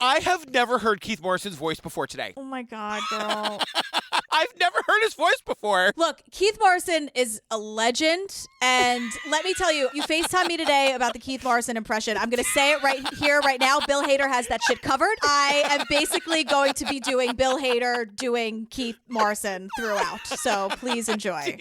I have never heard Keith Morrison's voice before today. Oh my God, girl. I've never heard his voice before. Look, Keith Morrison is a legend. And let me tell you, you FaceTime me today about the Keith Morrison impression. I'm going to say it right here, right now. Bill Hader has that shit covered. I am basically going to be doing Bill Hader doing Keith Morrison throughout. So please enjoy.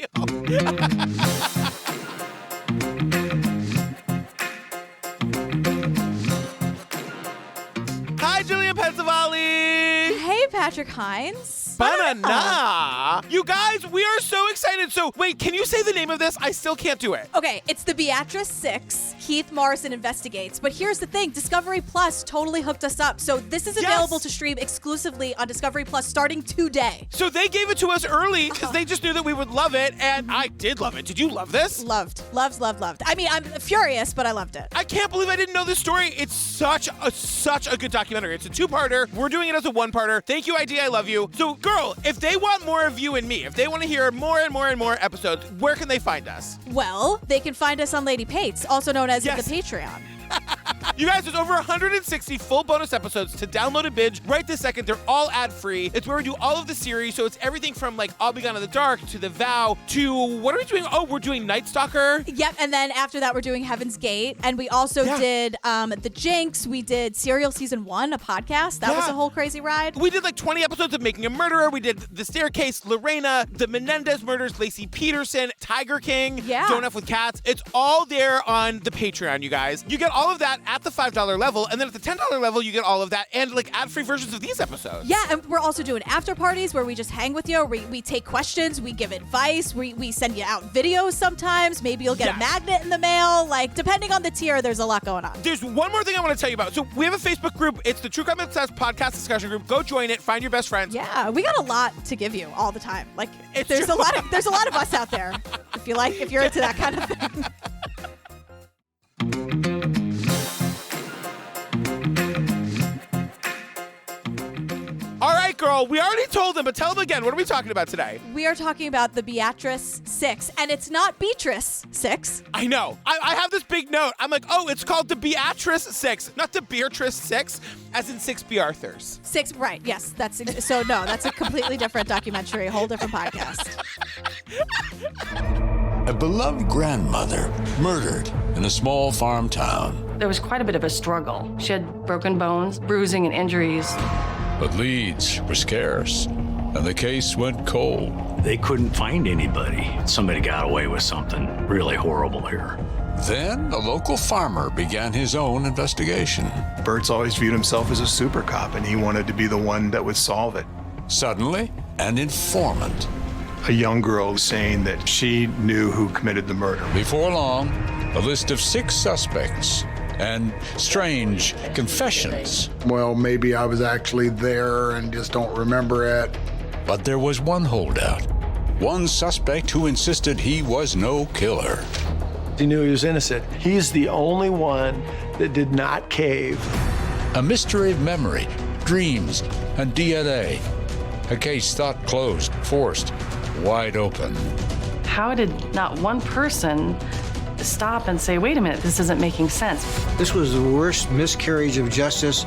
Hi, Julian Pensavalle. Hey, Patrick Hines. Banana. You guys, we are so excited. So wait, can you say the name of this? I still can't do it. Okay, it's the Beatrice 6, Keith Morrison Investigates. But here's the thing, Discovery Plus totally hooked us up. So this is available to stream exclusively on Discovery Plus starting today. So they gave it to us early because they just knew that we would love it. And I did love it. Did you love this? Loved. I mean, I'm furious, but I loved it. I can't believe I didn't know this story. It's such a good documentary. It's a two-parter. We're doing it as a one-parter. Thank you, ID. I love you. So, girl, if they want more of you and me, if they want to hear more and more and more episodes, where can they find us? Well, they can find us on Lady Pates, also known as the Patreon. You guys, there's over 160 full bonus episodes to download and binge right this second. They're all ad-free. It's where we do all of the series, so it's everything from like I'll Be Gone in the Dark to The Vow to what are we doing? Oh, we're doing Night Stalker. Yep, and then after that, we're doing Heaven's Gate, and we also did The Jinx. We did Serial Season 1, a podcast. That was a whole crazy ride. We did like 20 episodes of Making a Murderer. We did The Staircase, Lorena, The Menendez Murders, Lacey Peterson, Tiger King, Don't F with Cats. It's all there on the Patreon, you guys. You get all of that at the $5 level, and then at the $10 level, you get all of that and like ad-free versions of these episodes. Yeah, and we're also doing after parties where we just hang with you. We take questions, we give advice, we send you out videos sometimes. Maybe you'll get a magnet in the mail. Like, depending on the tier, there's a lot going on. There's one more thing I want to tell you about. So we have a Facebook group. It's the True Crime Obsessed Podcast Discussion Group. Go join it. Find your best friends. Yeah, we got a lot to give you all the time. Like, there's a lot of us out there. If you're into that kind of thing. All right, girl, we already told them, but tell them again. What are we talking about today? We are talking about the Beatrice 6, and it's not Beatrice 6. I know. I have this big note. I'm like, oh, it's called the Beatrice 6, not the Beatrice 6, as in 6 B. Arthurs. 6, right, yes. That's a completely different documentary, a whole different podcast. A beloved grandmother murdered in a small farm town. There was quite a bit of a struggle. She had broken bones, bruising, and injuries. But leads were scarce, and the case went cold. They couldn't find anybody. Somebody got away with something really horrible here. Then a local farmer began his own investigation. Bert's always viewed himself as a super cop, and he wanted to be the one that would solve it. Suddenly, an informant. A young girl was saying that she knew who committed the murder. Before long, a list of 6 suspects and strange confessions. Well, maybe I was actually there and just don't remember it. But there was one holdout. One suspect who insisted he was no killer. He knew he was innocent. He's the only one that did not cave. A mystery of memory, dreams, and DNA. A case thought closed, forced, wide open. How did not one person stop and say, wait a minute, this isn't making sense? This was the worst miscarriage of justice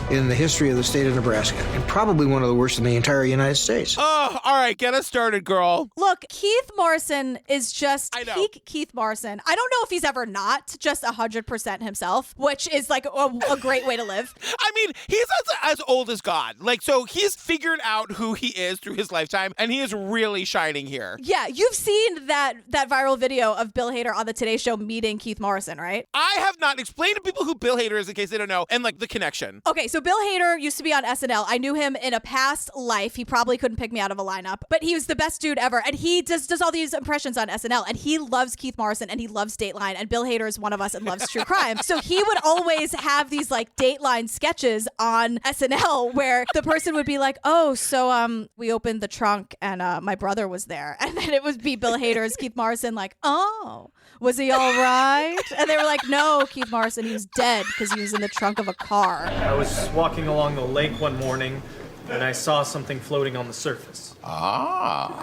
in the history of the state of Nebraska, and probably one of the worst in the entire United States. Oh, all right, get us started, girl. Look, Keith Morrison is just peak Keith Morrison. I don't know if he's ever not just 100% himself, which is like a great way to live. I mean, he's as old as God. Like, so he's figured out who he is through his lifetime, and he is really shining here. Yeah, you've seen that viral video of Bill Hader on the Today Show meeting Keith Morrison, right? I have not. Explained to people who Bill Hader is in case they don't know, and like the connection. Okay, so Bill Hader used to be on SNL. I knew him in a past life. He probably couldn't pick me out of a lineup, but he was the best dude ever. And he does all these impressions on SNL, and he loves Keith Morrison, and he loves Dateline, and Bill Hader is one of us and loves true crime. So he would always have these like Dateline sketches on SNL where the person would be like, oh, so we opened the trunk and my brother was there. And then it would be Bill Hader's Keith Morrison like, oh, was he all right? And they were like, no, Keith Morrison, he was dead because he was in the trunk of a car. I was walking along the lake one morning and I saw something floating on the surface. Ah.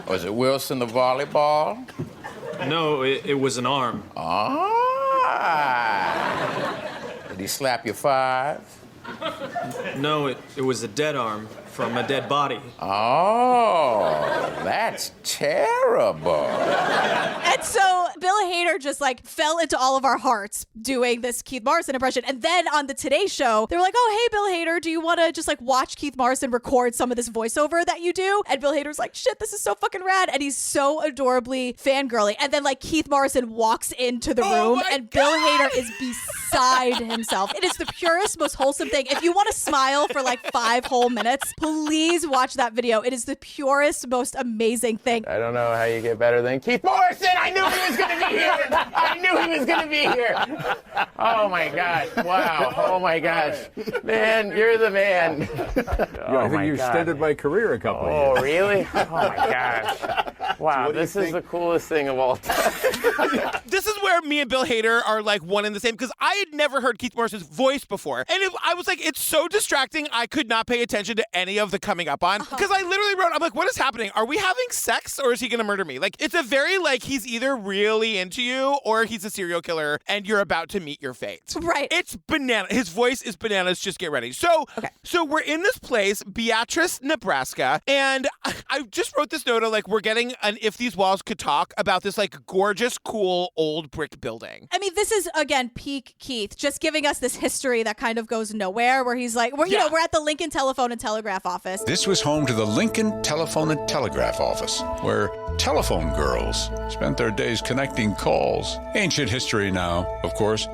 Was it Wilson the volleyball? No, it was an arm. Ah. Did he slap you 5? No, it was a dead arm from a dead body. Oh, that's terrible. And so Bill Hader just like fell into all of our hearts doing this Keith Morrison impression. And then on the Today Show, they were like, oh, hey, Bill Hader, do you want to just like watch Keith Morrison record some of this voiceover that you do? And Bill Hader's like, shit, this is so fucking rad. And he's so adorably fangirly. And then like Keith Morrison walks into the room and Bill Hader is beside himself. It is the purest, most wholesome thing. If you want to smile for like 5 whole minutes, please watch that video. It is the purest, most amazing thing. I don't know how you get better than Keith Morrison. I knew he was going to be here. I knew he was going to be here. Oh, my gosh. Wow. Oh, my gosh. Man, you're the man. I think you extended my career a couple of years. Oh, really? Oh, my gosh. Wow, So this is the coolest thing of all time. This is where me and Bill Hader are like one and the same, because I had never heard Keith Morrison's voice before. And I was like, it's so distracting, I could not pay attention to any of the coming up on. Because I literally wrote, I'm like, what is happening? Are we having sex or is he going to murder me? Like, it's a very like, he's either really into you or he's a serial killer and you're about to meet your fate. Right. It's banana. His voice is bananas. Just get ready. So we're in this place, Beatrice, Nebraska, and I just wrote this note of like, we're getting an If These Walls Could Talk about this like gorgeous, cool, old brick building. I mean, this is, again, peak Keith, just giving us this history that kind of goes nowhere, where he's like, you know, we're at the Lincoln Telephone and Telegraph office. This was home to the Lincoln Telephone and Telegraph office, where telephone girls spent their days connecting calls. Ancient history now, of course.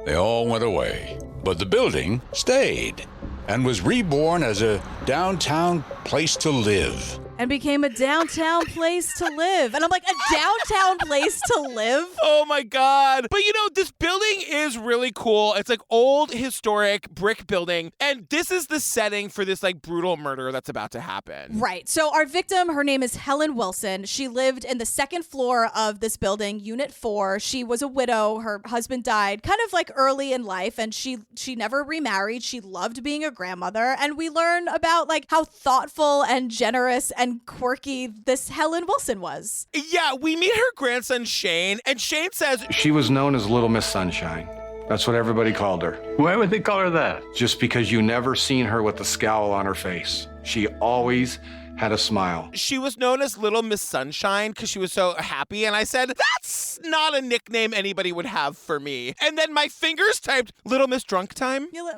They all went away. But the building stayed and was reborn as a downtown place to live. And became a downtown place to live. And I'm like, a downtown place to live? Oh my God. But you know, this building is really cool. It's like old historic brick building. And this is the setting for this like brutal murder that's about to happen. Right. So our victim, her name is Helen Wilson. She lived in the second floor of this building, Unit 4. She was a widow. Her husband died kind of like early in life, and she never remarried. She loved being a grandmother. And we learn about like how thoughtful and generous and quirky this Helen Wilson was. Yeah, we meet her grandson Shane, and Shane says she was known as Little Miss Sunshine. That's what everybody called her. Why would they call her that? Just because you never seen her with a scowl on her face. She always had a smile. She was known as Little Miss Sunshine because she was so happy, and I said, that's not a nickname anybody would have for me. And then my fingers typed Little Miss Drunk Time. You're like,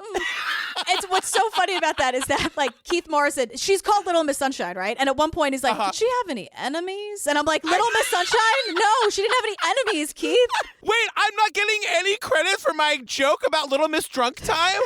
It's what's so funny about that is that like Keith Morrison, she's called Little Miss Sunshine, right? And at one point he's like, did she have any enemies? And I'm like, Little Miss Sunshine? No, she didn't have any enemies, Keith. Wait, I'm not getting any credit for my joke about Little Miss Drunk Time?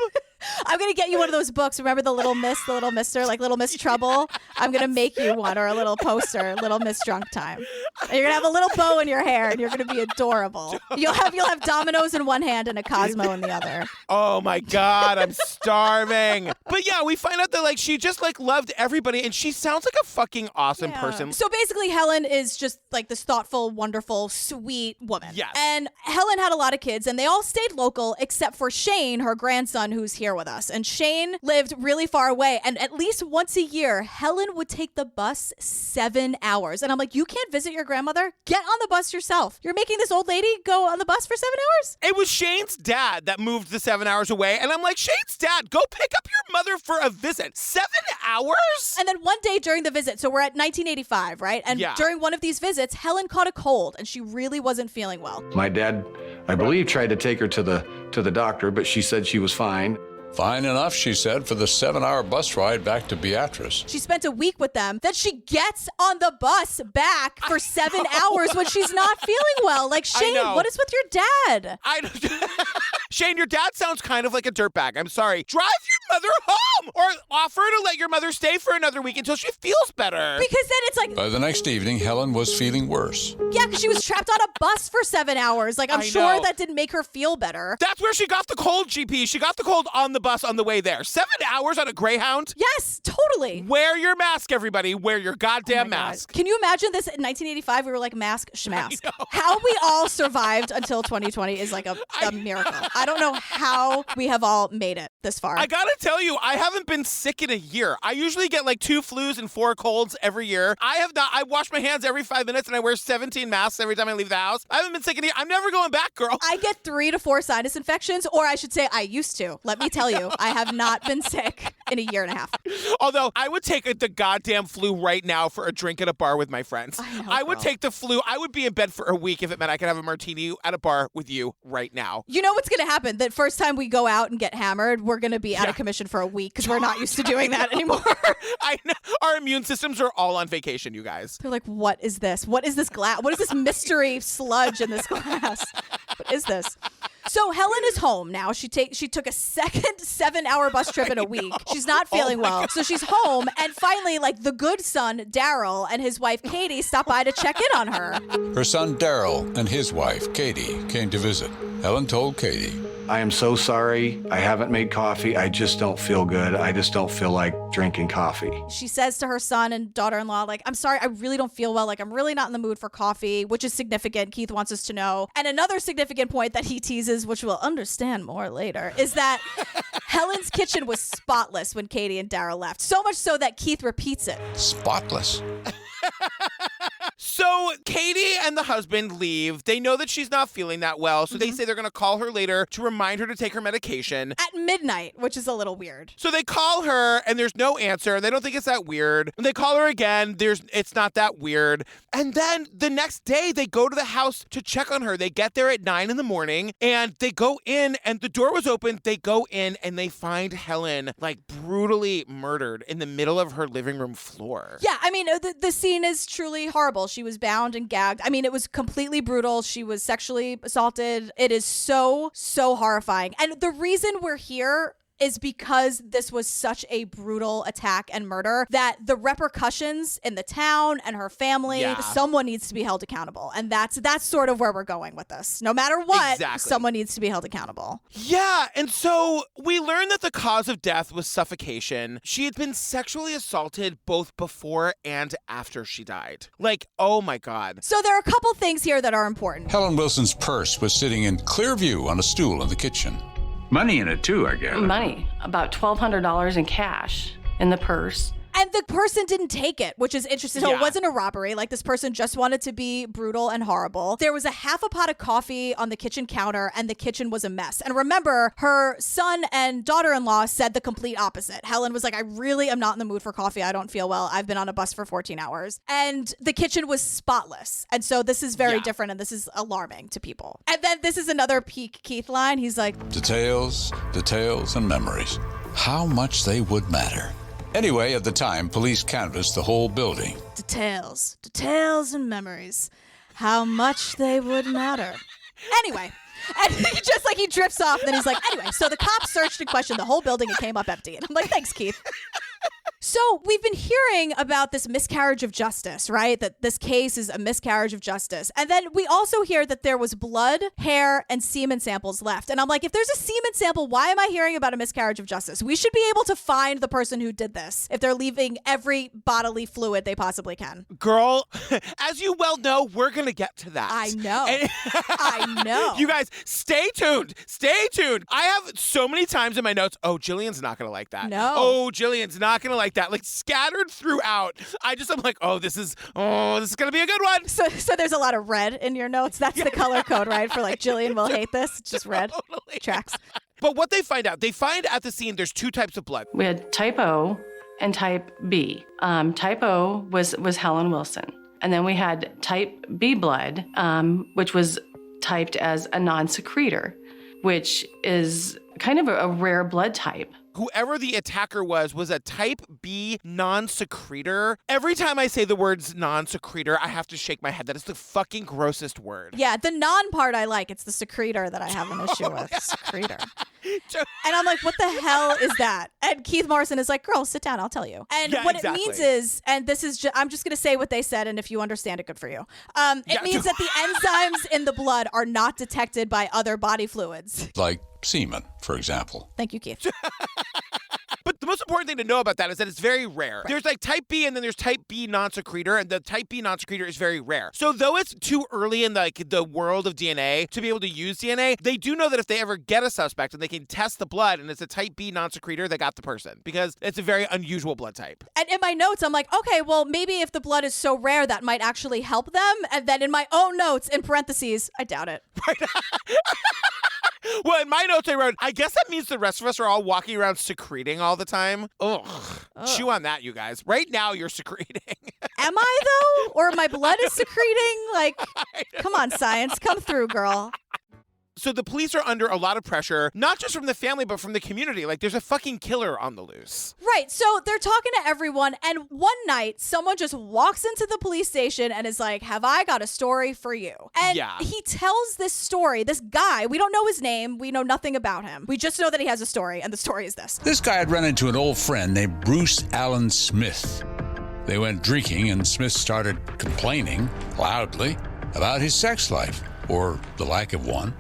I'm going to get you one of those books. Remember the Little Miss, the Little Mister, like Little Miss Trouble? I'm going to make you one, or a little poster, Little Miss Drunk Time. And you're going to have a little bow in your hair and you're going to be adorable. You'll have dominoes in one hand and a Cosmo in the other. Oh my God, I'm starving. But yeah, we find out that like she just like loved everybody, and she sounds like a fucking awesome person. So basically Helen is just like this thoughtful, wonderful, sweet woman. Yes. And Helen had a lot of kids and they all stayed local except for Shane, her grandson, who's here with us. And Shane lived really far away, and at least once a year Helen would take the bus 7 hours. And I'm like, you can't visit your grandmother? Get on the bus yourself. You're making this old lady go on the bus for 7 hours? It was Shane's dad that moved the 7 hours away, and I'm like, Shane's dad, go pick up your mother for a visit. 7 hours? And then one day during the visit, so we're at 1985, right? And during one of these visits, Helen caught a cold and she really wasn't feeling well. My dad, I believe, tried to take her to the doctor, but she said she was fine. Fine enough, she said, for the 7-hour bus ride back to Beatrice. She spent a week with them. Then she gets on the bus back for 7 hours when she's not feeling well. Like, Shane, what is with your dad? Shane, your dad sounds kind of like a dirtbag. I'm sorry. Drive your mother home, or offer to let your mother stay for another week until she feels better. Because then it's like... By the next evening, Helen was feeling worse. Yeah, because she was trapped on a bus for 7 hours. Like, I'm sure that didn't make her feel better. That's where she got the cold, GP. She got the cold on the bus on the way there. 7 hours on a Greyhound? Yes, totally. Wear your mask, everybody. Wear your goddamn mask. Can you imagine this in 1985? We were like, mask, schmask. How we all survived until 2020 is like a miracle. I don't know how we have all made it this far. I gotta tell you, I haven't been sick in a year. I usually get like 2 flus and 4 colds every year. I have not. I wash my hands every 5 minutes and I wear 17 masks every time I leave the house. I haven't been sick in a year. I'm never going back, girl. I get 3 to 4 sinus infections, or I should say I used to. Let me tell you, I have not been sick in a year and a half. Although I would take the goddamn flu right now for a drink at a bar with my friends. I would take the flu. I would be in bed for a week if it meant I could have a martini at a bar with you right now. You know what's going to happen? The first time we go out and get hammered, we're going to be out of commission for a week because we're not used to doing that anymore. I know. Our immune systems are all on vacation, you guys. They're like, what is this? What is this glass? What is this mystery sludge in this glass? What is this? So Helen is home now. She took a second 7-hour bus trip in a week. She's not feeling well. So she's home. And finally, like the good son, Daryl, and his wife, Katie, stopped by to check in on her. Her son, Daryl, and his wife, Katie, came to visit. Helen told Katie, I am so sorry. I haven't made coffee. I just don't feel good. I just don't feel like drinking coffee. She says to her son and daughter-in-law, like, I'm sorry, I really don't feel well. Like, I'm really not in the mood for coffee, which is significant. Keith wants us to know. And another significant point that he teases, which we'll understand more later, is that Helen's kitchen was spotless when Katie and Daryl left. So much so that Keith repeats it. Spotless. So Katie and the husband leave. They know that she's not feeling that well, so they say they're going to call her later to remind her to take her medication. At midnight, which is a little weird. So they call her, and there's no answer. They don't think it's that weird. And they call her again. It's not that weird. And then the next day, they go to the house to check on her. They get there at 9 a.m, and they go in, and the door was open. They go in, and they find Helen, like, brutally murdered in the middle of her living room floor. Yeah, I mean, the scene is truly horrible. She was bound and gagged. I mean, it was completely brutal. She was sexually assaulted. It is so, so horrifying. And the reason we're here is because this was such a brutal attack and murder that the repercussions in the town and her family, someone needs to be held accountable. And that's sort of where we're going with this. No matter what, someone needs to be held accountable. Yeah, and so we learned that the cause of death was suffocation. She had been sexually assaulted both before and after she died. Like, oh my God. So there are a couple things here that are important. Helen Wilson's purse was sitting in clear view on a stool in the kitchen. Money in it too, I guess. Money, about $1,200 in cash in the purse. And the person didn't take it, which is interesting. So it wasn't a robbery. Like, this person just wanted to be brutal and horrible. There was a half a pot of coffee on the kitchen counter, and the kitchen was a mess. And remember, her son and daughter-in-law said the complete opposite. Helen was like, I really am not in the mood for coffee. I don't feel well. I've been on a bus for 14 hours. And the kitchen was spotless. And so this is very different, and this is alarming to people. And then this is another peak Keith line. He's like, Details, and memories. How much they would matter. Anyway, at the time, police canvassed the whole building. Details, and memories. How much they would matter. Anyway. And he drifts off, and then he's like, anyway, so the cops searched and questioned the whole building and came up empty. And I'm like, thanks, Keith. So we've been hearing about this miscarriage of justice, right? That this case is a miscarriage of justice. And then we also hear that there was blood, hair, and semen samples left. And I'm like, if there's a semen sample, why am I hearing about a miscarriage of justice? We should be able to find the person who did this if they're leaving every bodily fluid they possibly can. Girl, as you well know, we're going to get to that. I know. I know. You guys, stay tuned. Stay tuned. I have so many times in my notes, oh, Jillian's not going to like that. No. Oh, Jillian's not going to like that. Like, scattered throughout. I'm like, this is going to be a good one. So there's a lot of red in your notes. That's the color code, right? For like, Jillian will hate this. It's just red. Totally. Tracks. But what they find out at the scene, there's 2 types of blood. We had type O and type B. Type O was Helen Wilson. And then we had type B blood, which was typed as a non-secretor, which is kind of a rare blood type. Whoever the attacker was a type B non-secretor. Every time I say the words non-secretor, I have to shake my head. That is the fucking grossest word. Yeah, the non part I like. It's the secretor that I have an issue with. Secretor. And I'm like, what the hell is that? And Keith Morrison is like, girl, sit down. I'll tell you. And what it means is, and this is I'm just going to say what they said, and if you understand it, good for you. It means that the enzymes in the blood are not detected by other body fluids. Like semen, for example. Thank you, Keith. But the most most important thing to know about that is that it's very rare. Right. There's like type B and then there's type B non-secretor, and the type B non-secretor is very rare. So though it's too early in like the world of DNA to be able to use DNA, they do know that if they ever get a suspect and they can test the blood and it's a type B non-secretor, they got the person because it's a very unusual blood type. And in my notes, I'm like, okay, well, maybe if the blood is so rare, that might actually help them. And then in my own notes, in parentheses, I doubt it. Right. Well, in my notes I wrote, I guess that means the rest of us are all walking around secreting all the time. Ugh. Chew on that, you guys. Right now you're secreting. Am I, though? Or my blood is secreting? Like, come on, science. Come through, girl. So the police are under a lot of pressure, not just from the family, but from the community. Like, there's a fucking killer on the loose. Right. So they're talking to everyone. And one night, someone just walks into the police station and is like, have I got a story for you? And he tells this story. This guy, we don't know his name. We know nothing about him. We just know that he has a story. And the story is this. This guy had run into an old friend named Bruce Allen Smith. They went drinking, and Smith started complaining loudly about his sex life, or the lack of one.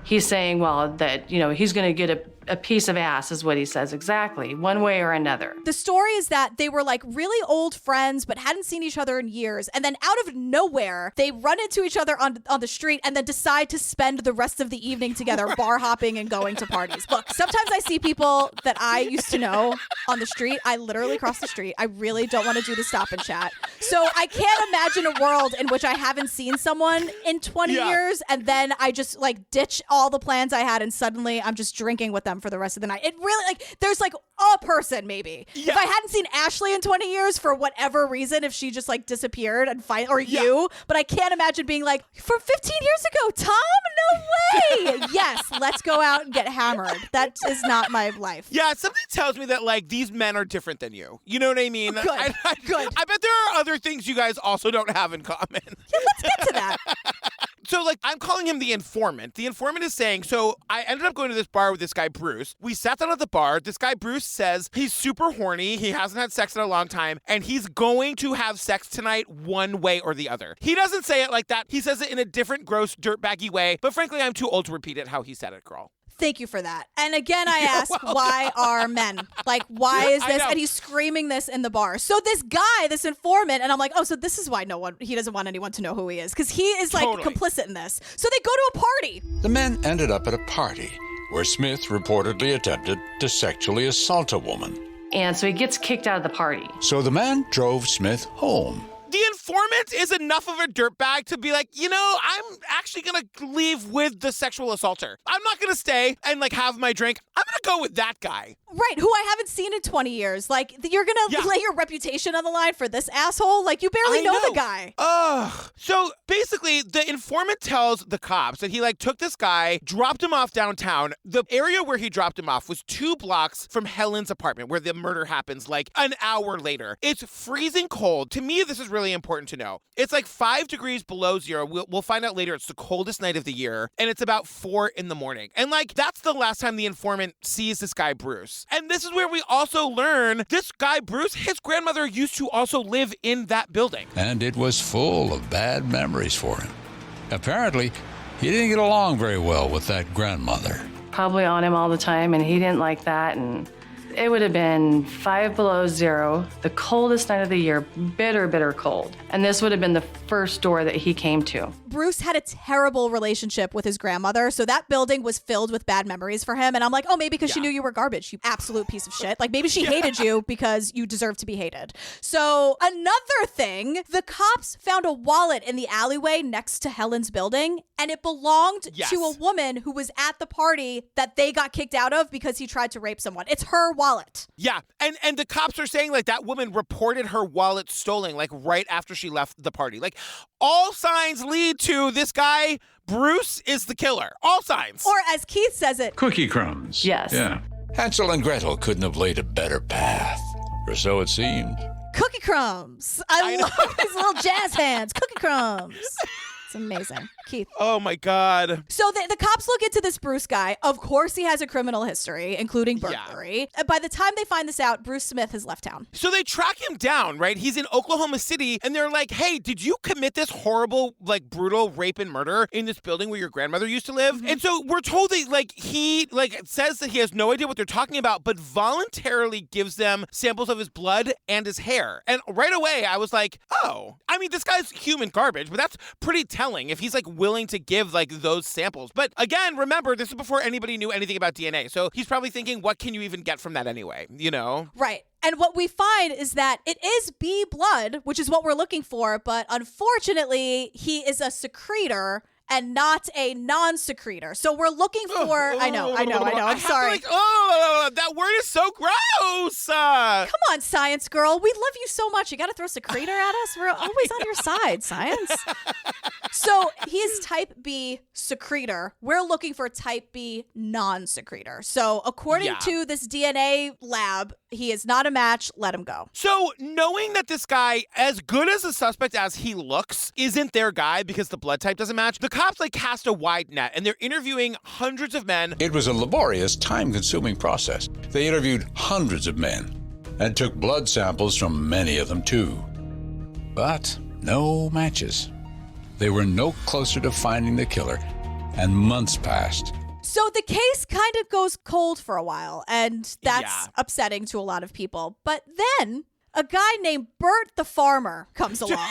He's saying, well, that, you know, he's going to get a piece of ass is what he says exactly, one way or another. The story is that they were like really old friends, but hadn't seen each other in years. And then out of nowhere, they run into each other on the street and then decide to spend the rest of the evening together, bar hopping and going to parties. Look, sometimes I see people that I used to know on the street. I literally cross the street. I really don't want to do the stop and chat. So I can't imagine a world in which I haven't seen someone in 20 years and then I just like ditch all the plans I had and suddenly I'm just drinking with them for the rest of the night. It really, like, there's like a person maybe. Yeah. If I hadn't seen Ashley in 20 years for whatever reason, if she just like disappeared and you, but I can't imagine being like, for 15 years ago, Tom? No way. Yes, let's go out and get hammered. That is not my life. Yeah, something tells me that like these men are different than you. You know what I mean? Good. Good. I bet there are other things you guys also don't have in common. Yeah, let's get to that. So, like, I'm calling him the informant. The informant is saying, so I ended up going to this bar with this guy, Bruce. We sat down at the bar. This guy, Bruce, says he's super horny. He hasn't had sex in a long time, and he's going to have sex tonight one way or the other. He doesn't say it like that. He says it in a different, gross, dirtbaggy way. But frankly, I'm too old to repeat it how he said it, girl. Thank you for that. And again, I ask, why are men? Like, why is this? And he's screaming this in the bar. So this guy, this informant, and I'm like, oh, so this is why he doesn't want anyone to know who he is. Because he is like complicit in this. So they go to a party. The men ended up at a party where Smith reportedly attempted to sexually assault a woman. And so he gets kicked out of the party. So the man drove Smith home. The informant is enough of a dirtbag to be like, you know, I'm actually going to leave with the sexual assaulter. I'm not going to stay and like have my drink. I'm going to go with that guy. Right, who I haven't seen in 20 years. Like, you're going to lay your reputation on the line for this asshole? Like, you barely know the guy. Ugh. So basically, the informant tells the cops that he like took this guy, dropped him off downtown. The area where he dropped him off was 2 blocks from Helen's apartment where the murder happens like an hour later. It's freezing cold. To me, this is really important to know. It's like 5 degrees below zero. We'll find out later it's the coldest night of the year, and it's about 4 a.m. And like, that's the last time the informant sees this guy, Bruce. And this is where we also learn this guy, Bruce, his grandmother used to also live in that building. And it was full of bad memories for him. Apparently, he didn't get along very well with that grandmother. Probably on him all the time, and he didn't like that, and it would have been 5 below zero, the coldest night of the year, bitter, bitter cold. And this would have been the first door that he came to. Bruce had a terrible relationship with his grandmother, so that building was filled with bad memories for him. And I'm like, oh, maybe because she knew you were garbage, you absolute piece of shit. Like, maybe she hated you because you deserve to be hated. So another thing, the cops found a wallet in the alleyway next to Helen's building, and it belonged to a woman who was at the party that they got kicked out of because he tried to rape someone. It's her wallet. Yeah, and the cops are saying, like, that woman reported her wallet stolen, like, right after she left the party. Like, all signs lead to this guy, Bruce, is the killer. All signs. Or as Keith says it, cookie crumbs. Yes. Yeah. Hansel and Gretel couldn't have laid a better path, or so it seemed. Cookie crumbs. I love his little jazz hands. Cookie crumbs. It's amazing. Keith. Oh, my God. So the cops look into this Bruce guy. Of course, he has a criminal history, including burglary. Yeah. By the time they find this out, Bruce Smith has left town. So they track him down, right? He's in Oklahoma City, and they're like, hey, did you commit this horrible, like, brutal rape and murder in this building where your grandmother used to live? Mm-hmm. And so we're told that, like, he, like, says that he has no idea what they're talking about, but voluntarily gives them samples of his blood and his hair. And right away, I was like, oh, I mean, this guy's human garbage, but that's pretty telling if he's, like, willing to give, like, those samples. But again, remember, this is before anybody knew anything about DNA. So he's probably thinking, what can you even get from that anyway? You know? Right. And what we find is that it is bee blood, which is what we're looking for. But unfortunately, he is a secretor and not a non-secretor. So we're looking for... I know. I'm sorry. That word is so gross. Come on, science girl. We love you so much. You got to throw secretor at us? We're always on your side, science. So he is type B secretor. We're looking for type B non-secretor. So according to this DNA lab, he is not a match. Let him go. So knowing that this guy, as good as a suspect as he looks, isn't their guy because the blood type doesn't match, the cops cast a wide net and they're interviewing hundreds of men. It was a laborious, time-consuming process. They interviewed hundreds of men and took blood samples from many of them too. But no matches. They were no closer to finding the killer, and months passed. So the case kind of goes cold for a while, and that's upsetting to a lot of people. But then a guy named Bert the farmer comes along.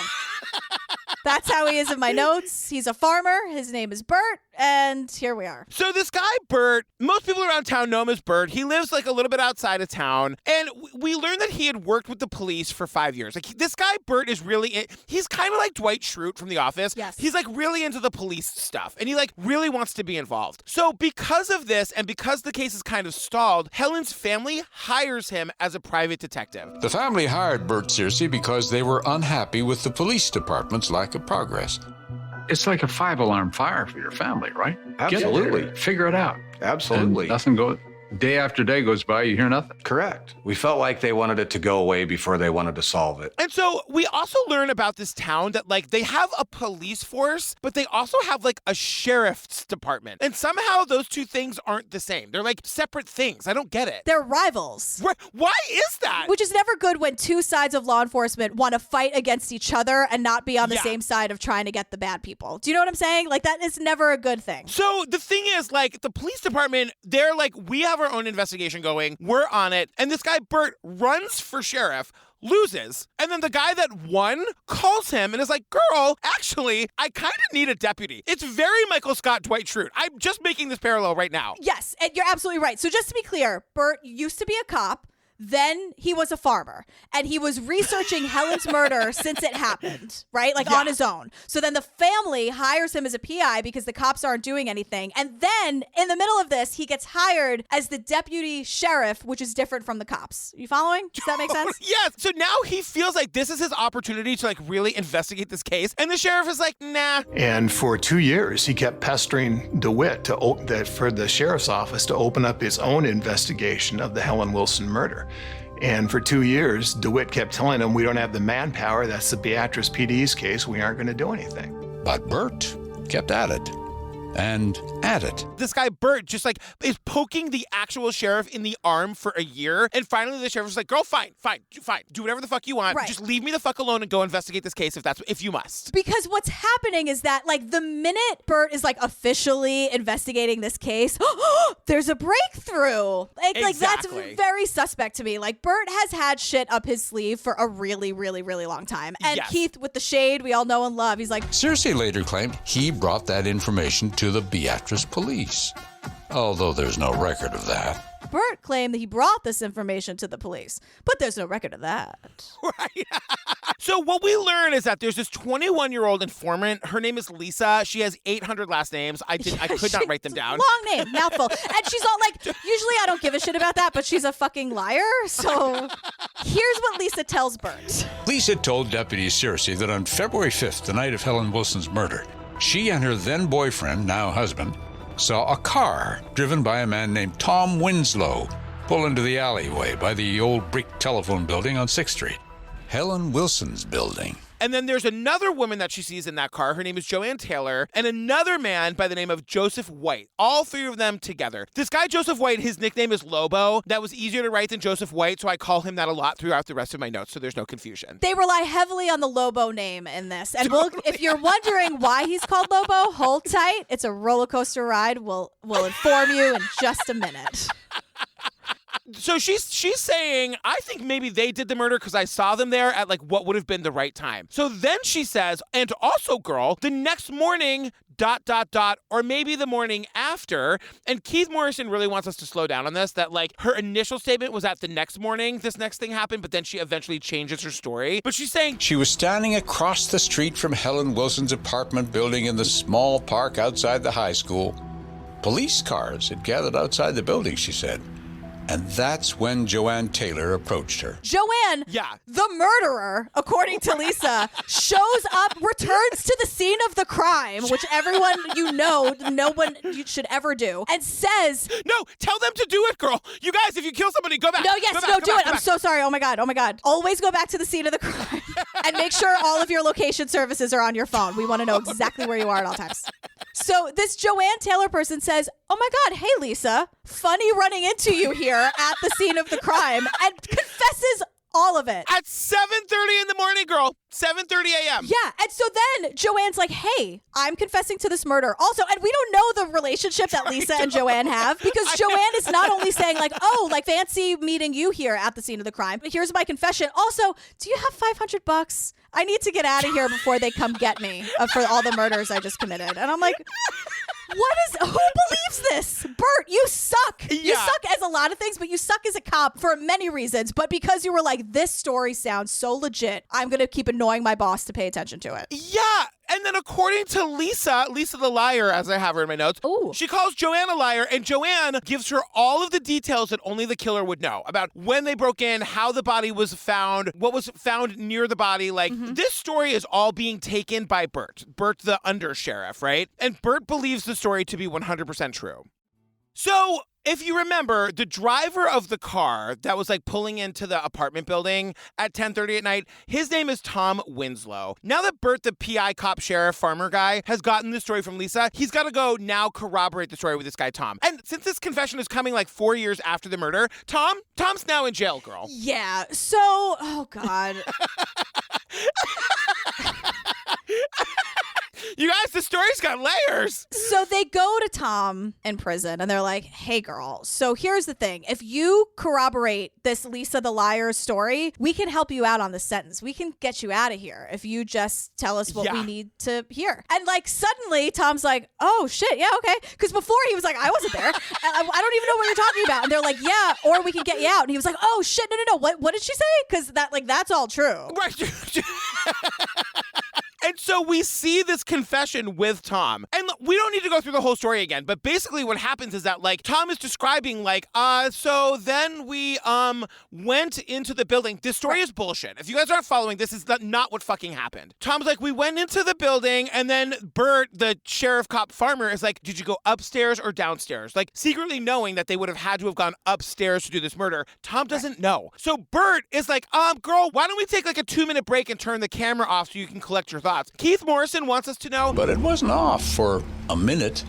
That's how he is in my notes. He's a farmer. His name is Bert, and here we are. So this guy, Bert, most people around town know him as Bert. He lives like a little bit outside of town, and we learned that he had worked with the police for 5 years. Like this guy, Bert, is really, he's kind of like Dwight Schrute from The Office. Yes. He's like really into the police stuff, and he like really wants to be involved. So because of this, and because the case is kind of stalled, Helen's family hires him as a private detective. The family hired Bert Searcy because they were unhappy with the police department's lack of progress. It's like a 5-alarm fire for your family, right? Absolutely. Figure it out. Absolutely. And nothing goes. Day after day goes by, you hear nothing. Correct. We felt like they wanted it to go away before they wanted to solve it. And so we also learn about this town that like they have a police force, but they also have like a sheriff's department. And somehow those two things aren't the same. They're like separate things. I don't get it. They're rivals. Why is that? Which is never good when two sides of law enforcement want to fight against each other and not be on the same side of trying to get the bad people. Do you know what I'm saying? Like that is never a good thing. So the thing is like the police department, they're like, we have our own investigation going. We're on it. And this guy, Bert, runs for sheriff, loses. And then the guy that won calls him and is like, girl, actually, I kind of need a deputy. It's very Michael Scott, Dwight Schrute. I'm just making this parallel right now. Yes, and you're absolutely right. So just to be clear, Bert used to be a cop. Then he was a farmer and he was researching Helen's murder since it happened, right? Like on his own. So then the family hires him as a PI because the cops aren't doing anything. And then in the middle of this, he gets hired as the deputy sheriff, which is different from the cops. You following? Does that make sense? Yes. So now he feels like this is his opportunity to like really investigate this case. And the sheriff is like, nah. And for 2 years, he kept pestering DeWitt for the sheriff's office to open up his own investigation of the Helen Wilson murder. And for 2 years, DeWitt kept telling him, we don't have the manpower. That's the Beatrice PD's case. We aren't going to do anything. But Bert kept at it. And at it. This guy, Bert, just like is poking the actual sheriff in the arm for a year. And finally the sheriff was like, girl, fine. Do whatever the fuck you want. Right. Just leave me the fuck alone and go investigate this case if you must. Because what's happening is that like the minute Bert is like officially investigating this case, there's a breakthrough. Like that's very suspect to me. Like Bert has had shit up his sleeve for a really, really, really long time. And Keith with the shade we all know and love, he's like, Searcy later claimed he brought that information to the Beatrice police, although there's no record of that. Bert claimed that he brought this information to the police, but there's no record of that. Right. So what we learn is that there's this 21-year-old informant. Her name is Lisa. She has 800 last names. I could not write them down. Long name, mouthful. And she's all like, usually I don't give a shit about that, but she's a fucking liar. So here's what Lisa tells Bert. Lisa told Deputy Searcy that on February 5th, the night of Helen Wilson's murder, she and her then boyfriend, now husband, saw a car driven by a man named Tom Winslow pull into the alleyway by the old brick telephone building on 6th Street. Helen Wilson's building. And then there's another woman that she sees in that car. Her name is Joanne Taylor, and another man by the name of Joseph White. All three of them together. This guy, Joseph White, his nickname is Lobo. That was easier to write than Joseph White, so I call him that a lot throughout the rest of my notes, so there's no confusion. They rely heavily on the Lobo name in this. And if you're wondering why he's called Lobo, hold tight. It's a roller coaster ride. We'll inform you in just a minute. So she's saying, I think maybe they did the murder because I saw them there at like what would have been the right time. So then she says, and also, girl, the next morning, ... or maybe the morning after. And Keith Morrison really wants us to slow down on this, that like her initial statement was that the next morning this next thing happened, but then she eventually changes her story. But she's saying she was standing across the street from Helen Wilson's apartment building in the small park outside the high school. Police cars had gathered outside the building, she said. And that's when Joanne Taylor approached her. Joanne, the murderer, according to Lisa, shows up, returns to the scene of the crime, which everyone no one should ever do, and says, no, tell them to do it, girl. You guys, if you kill somebody, go back. Do it. I'm so sorry. Oh my God. Always go back to the scene of the crime and make sure all of your location services are on your phone. We want to know exactly where you are at all times. So this Joanne Taylor person says, oh my God, hey Lisa, funny running into you here at the scene of the crime, and confesses all of it. At 7:30 in the morning, girl. 7:30 a.m. Yeah, and so then Joanne's like, hey, I'm confessing to this murder. Also, and we don't know the relationship that Lisa and Joanne have, because Joanne is not only saying like, oh, like fancy meeting you here at the scene of the crime, but here's my confession. Also, do you have $500? I need to get out of here before they come get me for all the murders I just committed. And I'm like, who believes this? Bert, you suck. Yeah. You suck as a lot of things, but you suck as a cop for many reasons. But because you were like, this story sounds so legit, I'm going to keep annoying my boss to pay attention to it. Yeah. And then according to Lisa the liar, as I have her in my notes, she calls Joanne a liar, and Joanne gives her all of the details that only the killer would know about when they broke in, how the body was found, what was found near the body. Like, this story is all being taken by Bert, the undersheriff, right? And Bert believes the story to be 100% true. So, if you remember, the driver of the car that was like pulling into the apartment building at 10:30 at night, his name is Tom Winslow. Now that Bert, the PI cop sheriff farmer guy, has gotten the story from Lisa, he's got to go now corroborate the story with this guy, Tom. And since this confession is coming like 4 years after the murder, Tom's now in jail, girl. Yeah. So, oh God. You guys, the story's got layers. So they go to Tom in prison and they're like, hey, girl, so here's the thing. If you corroborate this Lisa the liar's story, we can help you out on the sentence. We can get you out of here if you just tell us what we need to hear. And like suddenly Tom's like, oh, shit. Yeah, OK. Because before he was like, I wasn't there. I don't even know what you're talking about. And they're like, yeah, or we can get you out. And he was like, oh, shit. No. What did she say? Because that's all true. Right. And so we see this confession with Tom. And we don't need to go through the whole story again, but basically what happens is that like Tom is describing like, so then we went into the building. This story is bullshit. If you guys aren't following, this is not what fucking happened. Tom's like, we went into the building, and then Bert, the sheriff cop farmer, is like, did you go upstairs or downstairs? Like secretly knowing that they would have had to have gone upstairs to do this murder. Tom doesn't know. So Bert is like, girl, why don't we take like a 2-minute break and turn the camera off so you can collect your thoughts? Keith Morrison wants us to know. But it wasn't off for a minute.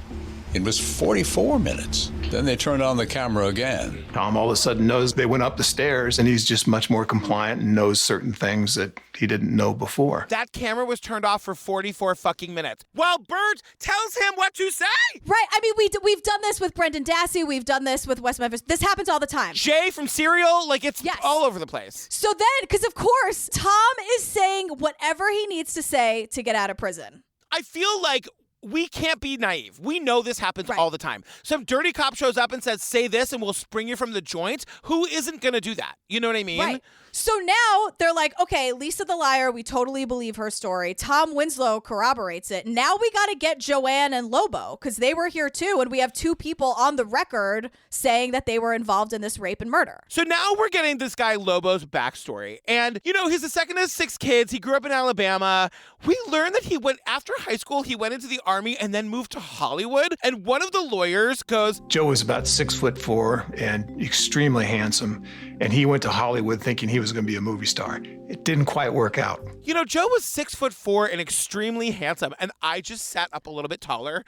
It was 44 minutes. Then they turned on the camera again. Tom all of a sudden knows they went up the stairs, and he's just much more compliant and knows certain things that he didn't know before. That camera was turned off for 44 fucking minutes. While Bert tells him what to say. Right. I mean, we've done this with Brendan Dassey. We've done this with Wes Memphis. This happens all the time. Jay from Serial. Like, it's all over the place. So then, because of course, Tom is saying whatever he needs to say to get out of prison. I feel like we can't be naive. We know this happens all the time. Some dirty cop shows up and says, say this and we'll spring you from the joint. Who isn't going to do that? You know what I mean? Right. So now they're like, okay, Lisa the liar, we totally believe her story. Tom Winslow corroborates it. Now we got to get Joanne and Lobo because they were here too. And we have 2 people on the record saying that they were involved in this rape and murder. So now we're getting this guy Lobo's backstory. And, you know, he's the second of 6 kids. He grew up in Alabama. We learned that after high school, he went into the Army Army and then moved to Hollywood. And one of the lawyers goes, Joe was about 6'4" and extremely handsome. And he went to Hollywood thinking he was going to be a movie star. It didn't quite work out. You know, Joe was 6'4" and extremely handsome, and I just sat up a little bit taller.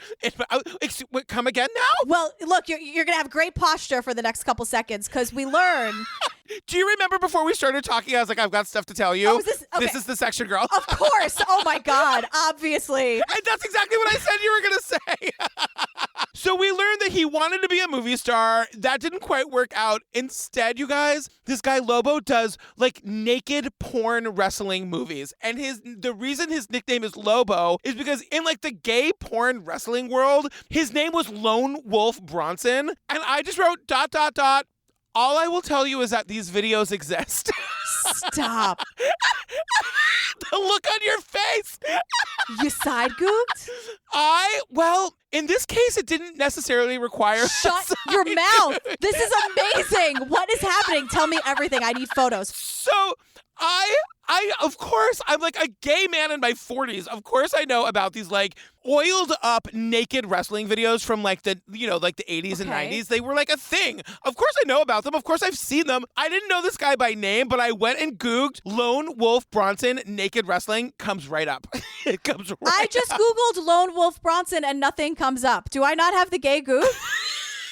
Come again now? Well, look, you're going to have great posture for the next couple seconds because we learn. Do you remember before we started talking, I was like, I've got stuff to tell you. Oh, This is the section, girl. Of course. Oh, my God. Obviously. And that's exactly what I said you were going to say. So we learned that he wanted to be a movie star. That didn't quite work out. Instead, you guys, this guy Lobo does like naked porn wrestling movies. And the reason his nickname is Lobo is because in like the gay porn wrestling world, his name was Lone Wolf Bronson. And I just wrote ... All I will tell you is that these videos exist. Stop. The look on your face. You side googed? Well, in this case, it didn't necessarily require. Shut your mouth. This is amazing. What is happening? Tell me everything. I need photos. So of course, I'm like a gay man in my 40s. Of course, I know about these like oiled up naked wrestling videos from like the 80s and 90s. They were like a thing. Of course, I know about them. Of course, I've seen them. I didn't know this guy by name, but I went and Googled Lone Wolf Bronson naked wrestling. Comes right up. It comes right I just Googled Lone Wolf Bronson and nothing comes up. Do I not have the gay goog?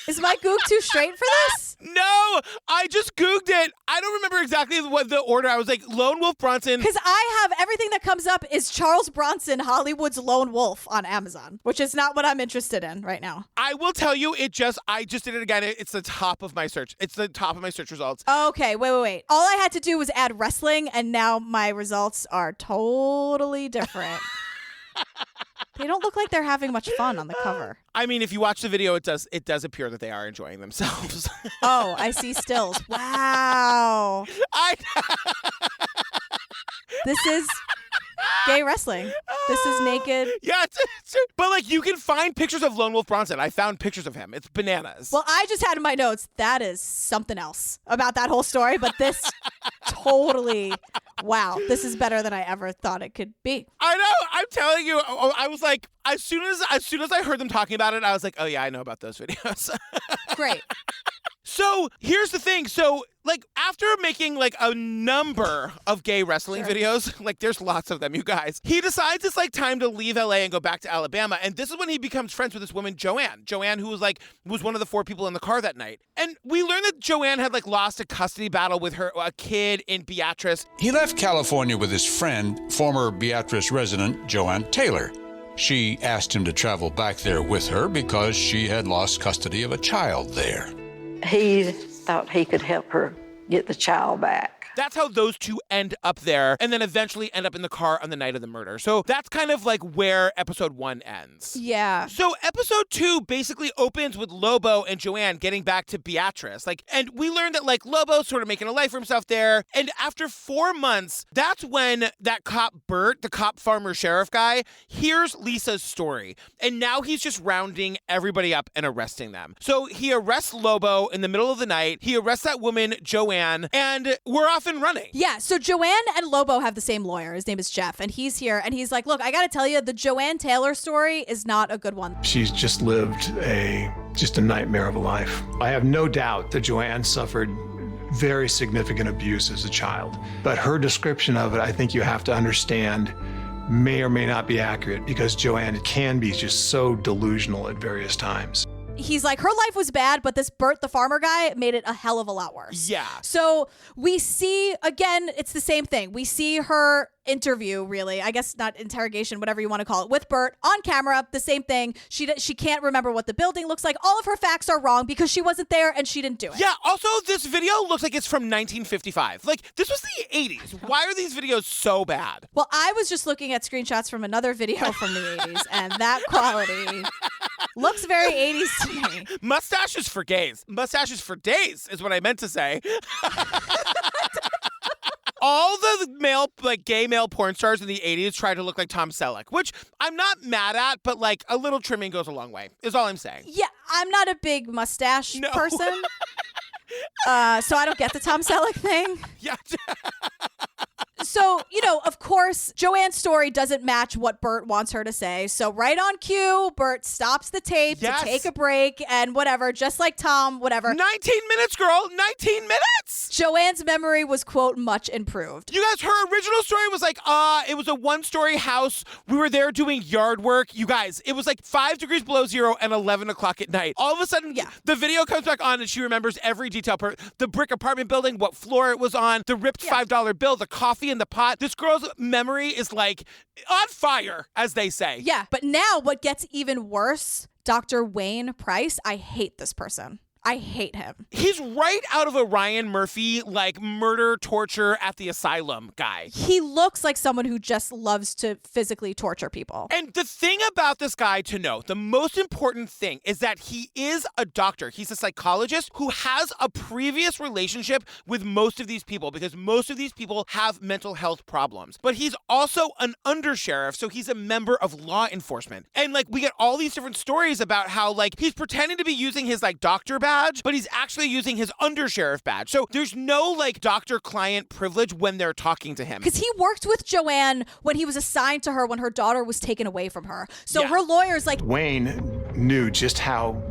Is my goog too straight for this? No, I just Googled it. I don't remember exactly what the order. I was like, Lone Wolf Bronson. Because I have everything that comes up is Charles Bronson, Hollywood's Lone Wolf on Amazon, which is not what I'm interested in right now. I will tell you, I just did it again. It's the top of my search. It's the top of my search results. Okay, wait. All I had to do was add wrestling, and now my results are totally different. They don't look like they're having much fun on the cover. I mean, if you watch the video, it does appear that they are enjoying themselves. Oh, I see stills. Wow. This is gay wrestling. This is naked. Yeah, but like you can find pictures of Lone Wolf Bronson. I found pictures of him. It's bananas. Well, I just had in my notes, that is something else about that whole story, but this totally... Wow, this is better than I ever thought it could be. I know. I'm telling you. I was like, as soon as I heard them talking about it, I was like, oh yeah, I know about those videos. Great. So here's the thing. So like after making like a number of gay wrestling videos, like there's lots of them, you guys, he decides it's like time to leave LA and go back to Alabama. And this is when he becomes friends with this woman, Joanne, who was one of the 4 people in the car that night. And we learned that Joanne had like lost a custody battle with a kid in Beatrice. He left California with his friend, former Beatrice resident Joanne Taylor. She asked him to travel back there with her because she had lost custody of a child there. He thought he could help her get the child back. That's how those two end up there and then eventually end up in the car on the night of the murder. So that's kind of like where episode 1 ends. Yeah. So episode 2 basically opens with Lobo and Joanne getting back to Beatrice. And we learned that Lobo's sort of making a life for himself there. And after 4 months, that's when that cop Bert, the cop farmer sheriff guy, hears Lisa's story. And now he's just rounding everybody up and arresting them. So he arrests Lobo in the middle of the night. He arrests that woman, Joanne, and we're off and running. Yeah, so Joanne and Lobo have the same lawyer. His name is Jeff, and he's here, and he's like, look, I gotta tell you, the Joanne Taylor story is not a good one. She's just lived just a nightmare of a life. I have no doubt that Joanne suffered very significant abuse as a child, but her description of it, I think you have to understand, may or may not be accurate because Joanne can be just so delusional at various times. He's like, her life was bad, but this Bert, the farmer guy, made it a hell of a lot worse. Yeah. So we see, again, it's the same thing. We see her interview, really. I guess not interrogation, whatever you want to call it, with Bert on camera. The same thing. She can't remember what the building looks like. All of her facts are wrong because she wasn't there and she didn't do it. Yeah. Also, this video looks like it's from 1955. This was the 80s. Why are these videos so bad? Well, I was just looking at screenshots from another video from the 80s, and that quality looks very 80s to me. Mustaches for gays. Mustaches for days is what I meant to say. All the gay male porn stars in the 80s tried to look like Tom Selleck, which I'm not mad at, but a little trimming goes a long way, is all I'm saying. Yeah, I'm not a big mustache person. So I don't get the Tom Selleck thing. Yeah. So, of course, Joanne's story doesn't match what Bert wants her to say. So right on cue, Bert stops the tape to take a break and whatever, just like Tom, whatever. 19 minutes, girl. 19 minutes. Joanne's memory was, quote, much improved. You guys, her original story was like, it was a 1-story house. We were there doing yard work. You guys, it was like 5 degrees below zero and 11 o'clock at night. All of a sudden, the video comes back on and she remembers every detail. The brick apartment building, what floor it was on, the ripped $5 bill, the coffee in the pot. This girl's memory is like on fire, as they say. Yeah, but now what gets even worse, Dr. Wayne Price, I hate this person. I hate him. He's right out of a Ryan Murphy, like, murder, torture at the asylum guy. He looks like someone who just loves to physically torture people. And the thing about this guy to know, the most important thing is that he is a doctor. He's a psychologist who has a previous relationship with most of these people because most of these people have mental health problems. But he's also an undersheriff, so he's a member of law enforcement. And, like, we get all these different stories about how, like, he's pretending to be using his, like, doctor badge, but he's actually using his undersheriff badge. So there's no like doctor-client privilege when they're talking to him. Because he worked with Joanne when he was assigned to her when her daughter was taken away from her. So her lawyer's like... Wayne knew just how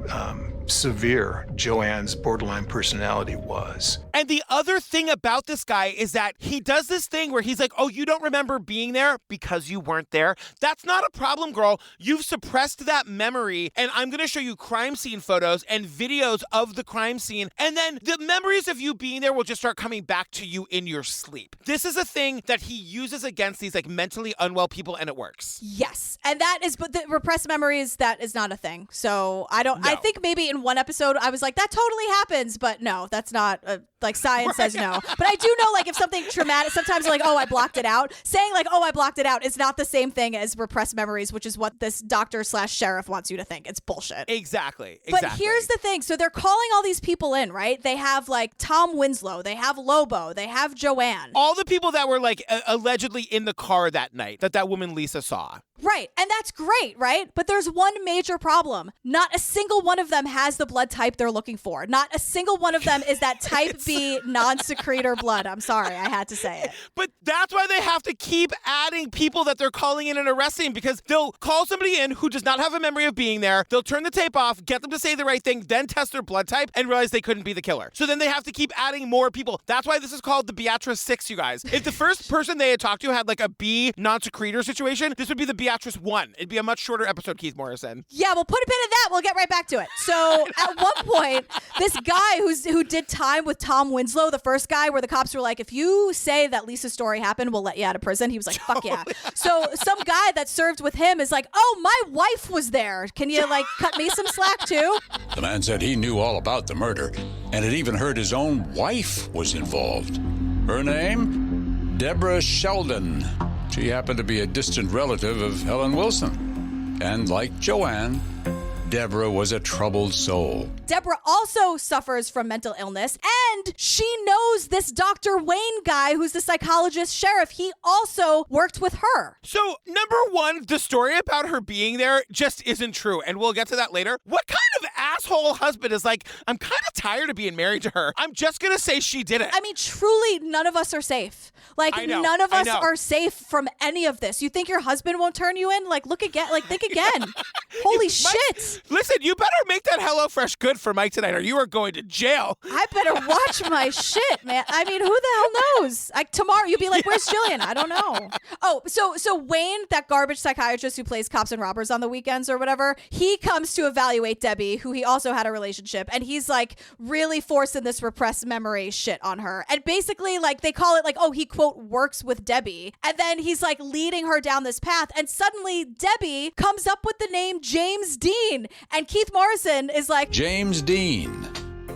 severe Joanne's borderline personality was. And the other thing about this guy is that he does this thing where he's like, oh, you don't remember being there because you weren't there. That's not a problem, girl. You've suppressed that memory, and I'm going to show you crime scene photos and videos of the crime scene, and then the memories of you being there will just start coming back to you in your sleep. This is a thing that he uses against these like mentally unwell people, and it works. Yes. And that is, but the repressed memories, that is not a thing. So I think maybe in one episode I was like, that totally happens, but no, that's not like science says no. But I do know, like, if something traumatic, sometimes like, oh, I blocked it out. Saying like, oh, I blocked it out is not the same thing as repressed memories, which is what this doctor/sheriff wants you to think. It's bullshit. Exactly. But here's the thing. So they're calling all these people in, right? They have like Tom Winslow, they have Lobo, they have Joanne. All the people that were like allegedly in the car that night that woman Lisa saw. Right. And that's great, right? But there's one major problem. Not a single one of them has the blood type they're looking for. Not a single one of them is that type B non-secretor blood. I'm sorry, I had to say it. But that's why they have to keep adding people that they're calling in and arresting, because they'll call somebody in who does not have a memory of being there. They'll turn the tape off, get them to say the right thing, then test their blood type and realize they couldn't be the killer. So then they have to keep adding more people. That's why this is called the Beatrice 6, you guys. If the first person they had talked to had like a B non-secretor situation, this would be the Beatrice 1. It'd be a much shorter episode, Keith Morrison. Yeah, we'll put a pin in that. We'll get right back to it. So at one point, this guy who did time with Tom Winslow, the first guy where the cops were like, if you say that Lisa's story happened, we'll let you out of prison. He was like, fuck yeah. So some guy that served with him is like, oh, my wife was there. Can you like cut me some slack too? The man said he knew all about the murder and had even heard his own wife was involved. Her name? Deborah Sheldon. She happened to be a distant relative of Helen Wilson. And like Joanne, Deborah was a troubled soul. Deborah also suffers from mental illness, and she knows this Dr. Wayne guy who's the psychologist sheriff. He also worked with her. So, number one, the story about her being there just isn't true, and we'll get to that later. What kind of asshole husband is like, I'm kind of tired of being married to her. I'm just going to say she did it. I mean, truly, none of us are safe. Like, none of us are safe from any of this. You think your husband won't turn you in? Like, look again. Like, think again. Holy shit. Listen, you better make that HelloFresh good for Mike tonight, or you are going to jail. I better watch my shit, man. I mean, who the hell knows? Like, tomorrow, you'll be like, where's Jillian? I don't know. Oh, so Wayne, that garbage psychiatrist who plays cops and robbers on the weekends or whatever, he comes to evaluate Debbie, who he also had a relationship, and he's like really forcing this repressed memory shit on her. And basically, like, they call it like, oh, he quote works with Debbie, and then he's like leading her down this path, and suddenly Debbie comes up with the name James Dean, and Keith Morrison is like, James Dean.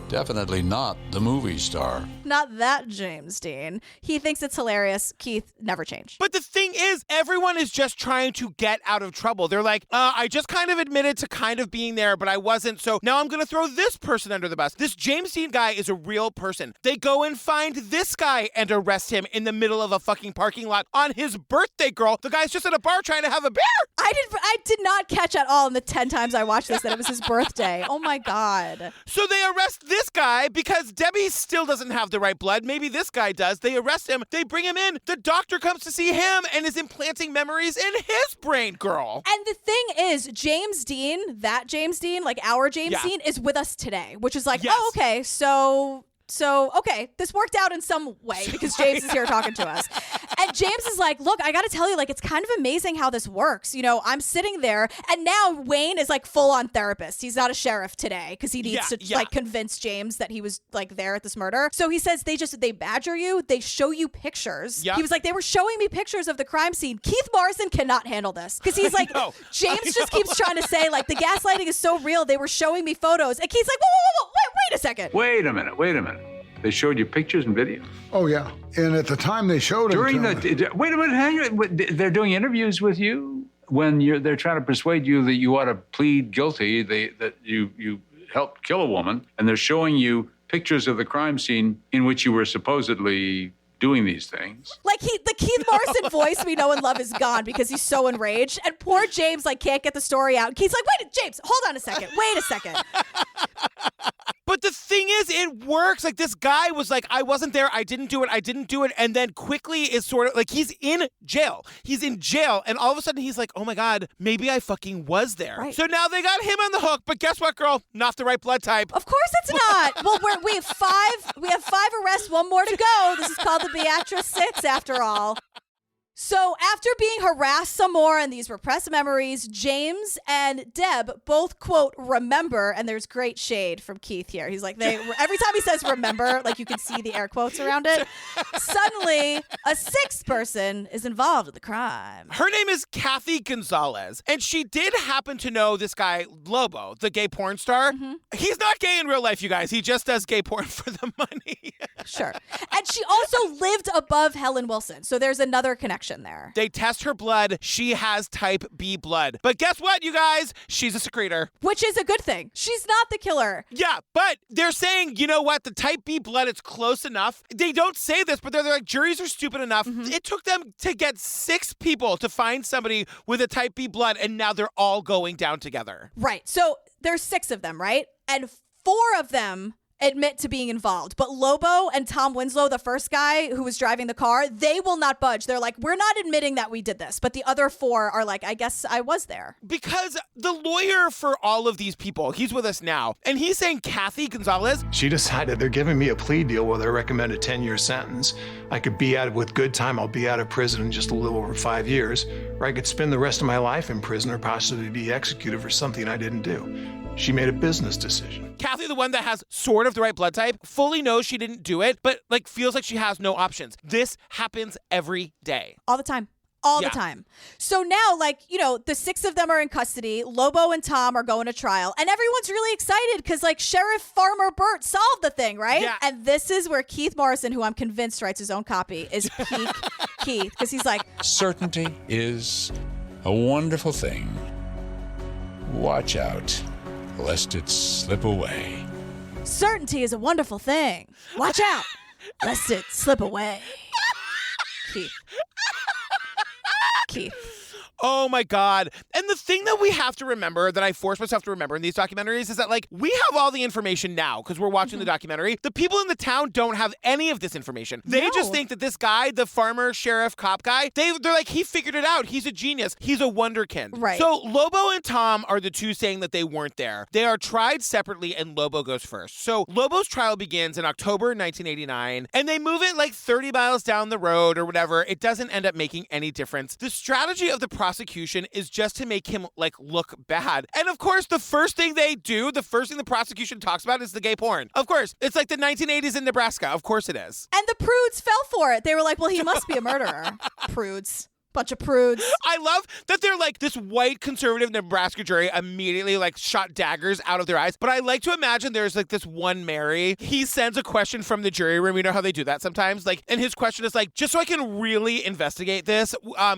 Definitely not the movie star. Not that James Dean. He thinks it's hilarious. Keith never changed. But the thing is, everyone is just trying to get out of trouble. They're like, I just kind of admitted to kind of being there, but I wasn't. So now I'm going to throw this person under the bus. This James Dean guy is a real person. They go and find this guy and arrest him in the middle of a fucking parking lot on his birthday, girl. The guy's just at a bar trying to have a beer. I did not catch at all in the 10 times I watched this that it was his birthday. Oh my God. So they arrest this guy because Debbie still doesn't have the the right blood. Maybe this guy does. They arrest him. They bring him in. The doctor comes to see him and is implanting memories in his brain, girl. And the thing is, James Dean, like our James Dean, is with us today, which is like, oh, okay, so okay, this worked out in some way because James is here talking to us. And James is like, look, I got to tell you, like, it's kind of amazing how this works. You know, I'm sitting there and now Wayne is like full on therapist. He's not a sheriff today because he needs to like convince James that he was like there at this murder. So he says they badger you. They show you pictures. Yep. He was like, they were showing me pictures of the crime scene. Keith Morrison cannot handle this because he's like, James just keeps trying to say like the gaslighting is so real. They were showing me photos. And Keith's like, whoa, wait a second. Wait a minute. They showed you pictures and videos? Oh, yeah. And at the time they showed wait a minute, hang on. They're doing interviews with you when they're trying to persuade you that you ought to plead guilty, that you helped kill a woman, and they're showing you pictures of the crime scene in which you were supposedly doing these things. Like the Keith Morrison voice we know and love is gone because he's so enraged, and poor James like can't get the story out. Keith's like, wait, James, hold on a second. Wait a second. But the thing is, it works. Like, this guy was like, I wasn't there. I didn't do it. And then quickly is sort of like, he's in jail. And all of a sudden he's like, oh my God, maybe I fucking was there. Right. So now they got him on the hook. But guess what, girl? Not the right blood type. Of course it's not. Well, we have five arrests, one more to go. This is called the Beatrice 6 after all. So after being harassed some more in these repressed memories, James and Deb both, quote, remember, and there's great shade from Keith here. He's like, every time he says remember, like you can see the air quotes around it. Suddenly, a sixth person is involved in the crime. Her name is Kathy Gonzalez, and she did happen to know this guy, Lobo, the gay porn star. Mm-hmm. He's not gay in real life, you guys. He just does gay porn for the money. Sure. And she also lived above Helen Wilson, so there's another connection there. They test her blood. She has type B blood. But guess what, you guys? She's a secretor. Which is a good thing. She's not the killer. Yeah, but they're saying, you know what? The type B blood, it's close enough. They don't say this, but they're like, juries are stupid enough. Mm-hmm. It took them to get 6 people to find somebody with a type B blood, and now they're all going down together. Right. So there's 6 of them, right? And 4 of them admit to being involved. But Lobo and Tom Winslow, the first guy who was driving the car, they will not budge. They're like, we're not admitting that we did this. But the other 4 are like, I guess I was there. Because the lawyer for all of these people, he's with us now, and he's saying Kathy Gonzalez. She decided they're giving me a plea deal with a recommended 10-year sentence. I could be out with good time. I'll be out of prison in just a little over 5 years, or I could spend the rest of my life in prison or possibly be executed for something I didn't do. She made a business decision. Kathy, the one that has sort of the right blood type, fully knows she didn't do it, but like feels like she has no options. This happens every day. All the time. All the time. So now, like, you know, the 6 of them are in custody. Lobo and Tom are going to trial. And everyone's really excited because, like, Sheriff Farmer Burt solved the thing, right? Yeah. And this is where Keith Morrison, who I'm convinced writes his own copy, is peak Keith. Because he's like, certainty is a wonderful thing. Watch out, lest it slip away. Certainty is a wonderful thing. Watch out, lest it slip away. Keith. Oh my God. And the thing that we have to remember, that I force myself to remember in these documentaries, is that like we have all the information now because we're watching the documentary. The people in the town don't have any of this information. They just think that this guy, the farmer, sheriff, cop guy, they're like, he figured it out. He's a genius. He's a wonderkind. Right. So Lobo and Tom are the 2 saying that they weren't there. They are tried separately and Lobo goes first. So Lobo's trial begins in October 1989 and they move it like 30 miles down the road or whatever. It doesn't end up making any difference. The strategy of the prosecution is just to make him like look bad. And of course, the first thing the prosecution talks about is the gay porn. Of course, it's like the 1980s in Nebraska. Of course it is. And the prudes fell for it. They were like, well, he must be a murderer. Prudes. Bunch of prudes. I love that they're like this white conservative Nebraska jury immediately like shot daggers out of their eyes. But I like to imagine there's like this one Mary. He sends a question from the jury room. You know how they do that sometimes? Like, and his question is like, just so I can really investigate this,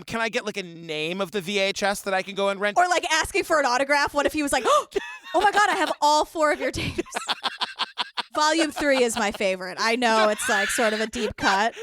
can I get like a name of the VHS that I can go and rent? Or like asking for an autograph. What if he was like, oh my God, I have all 4 of your tapes. Volume 3 is my favorite. I know it's like sort of a deep cut.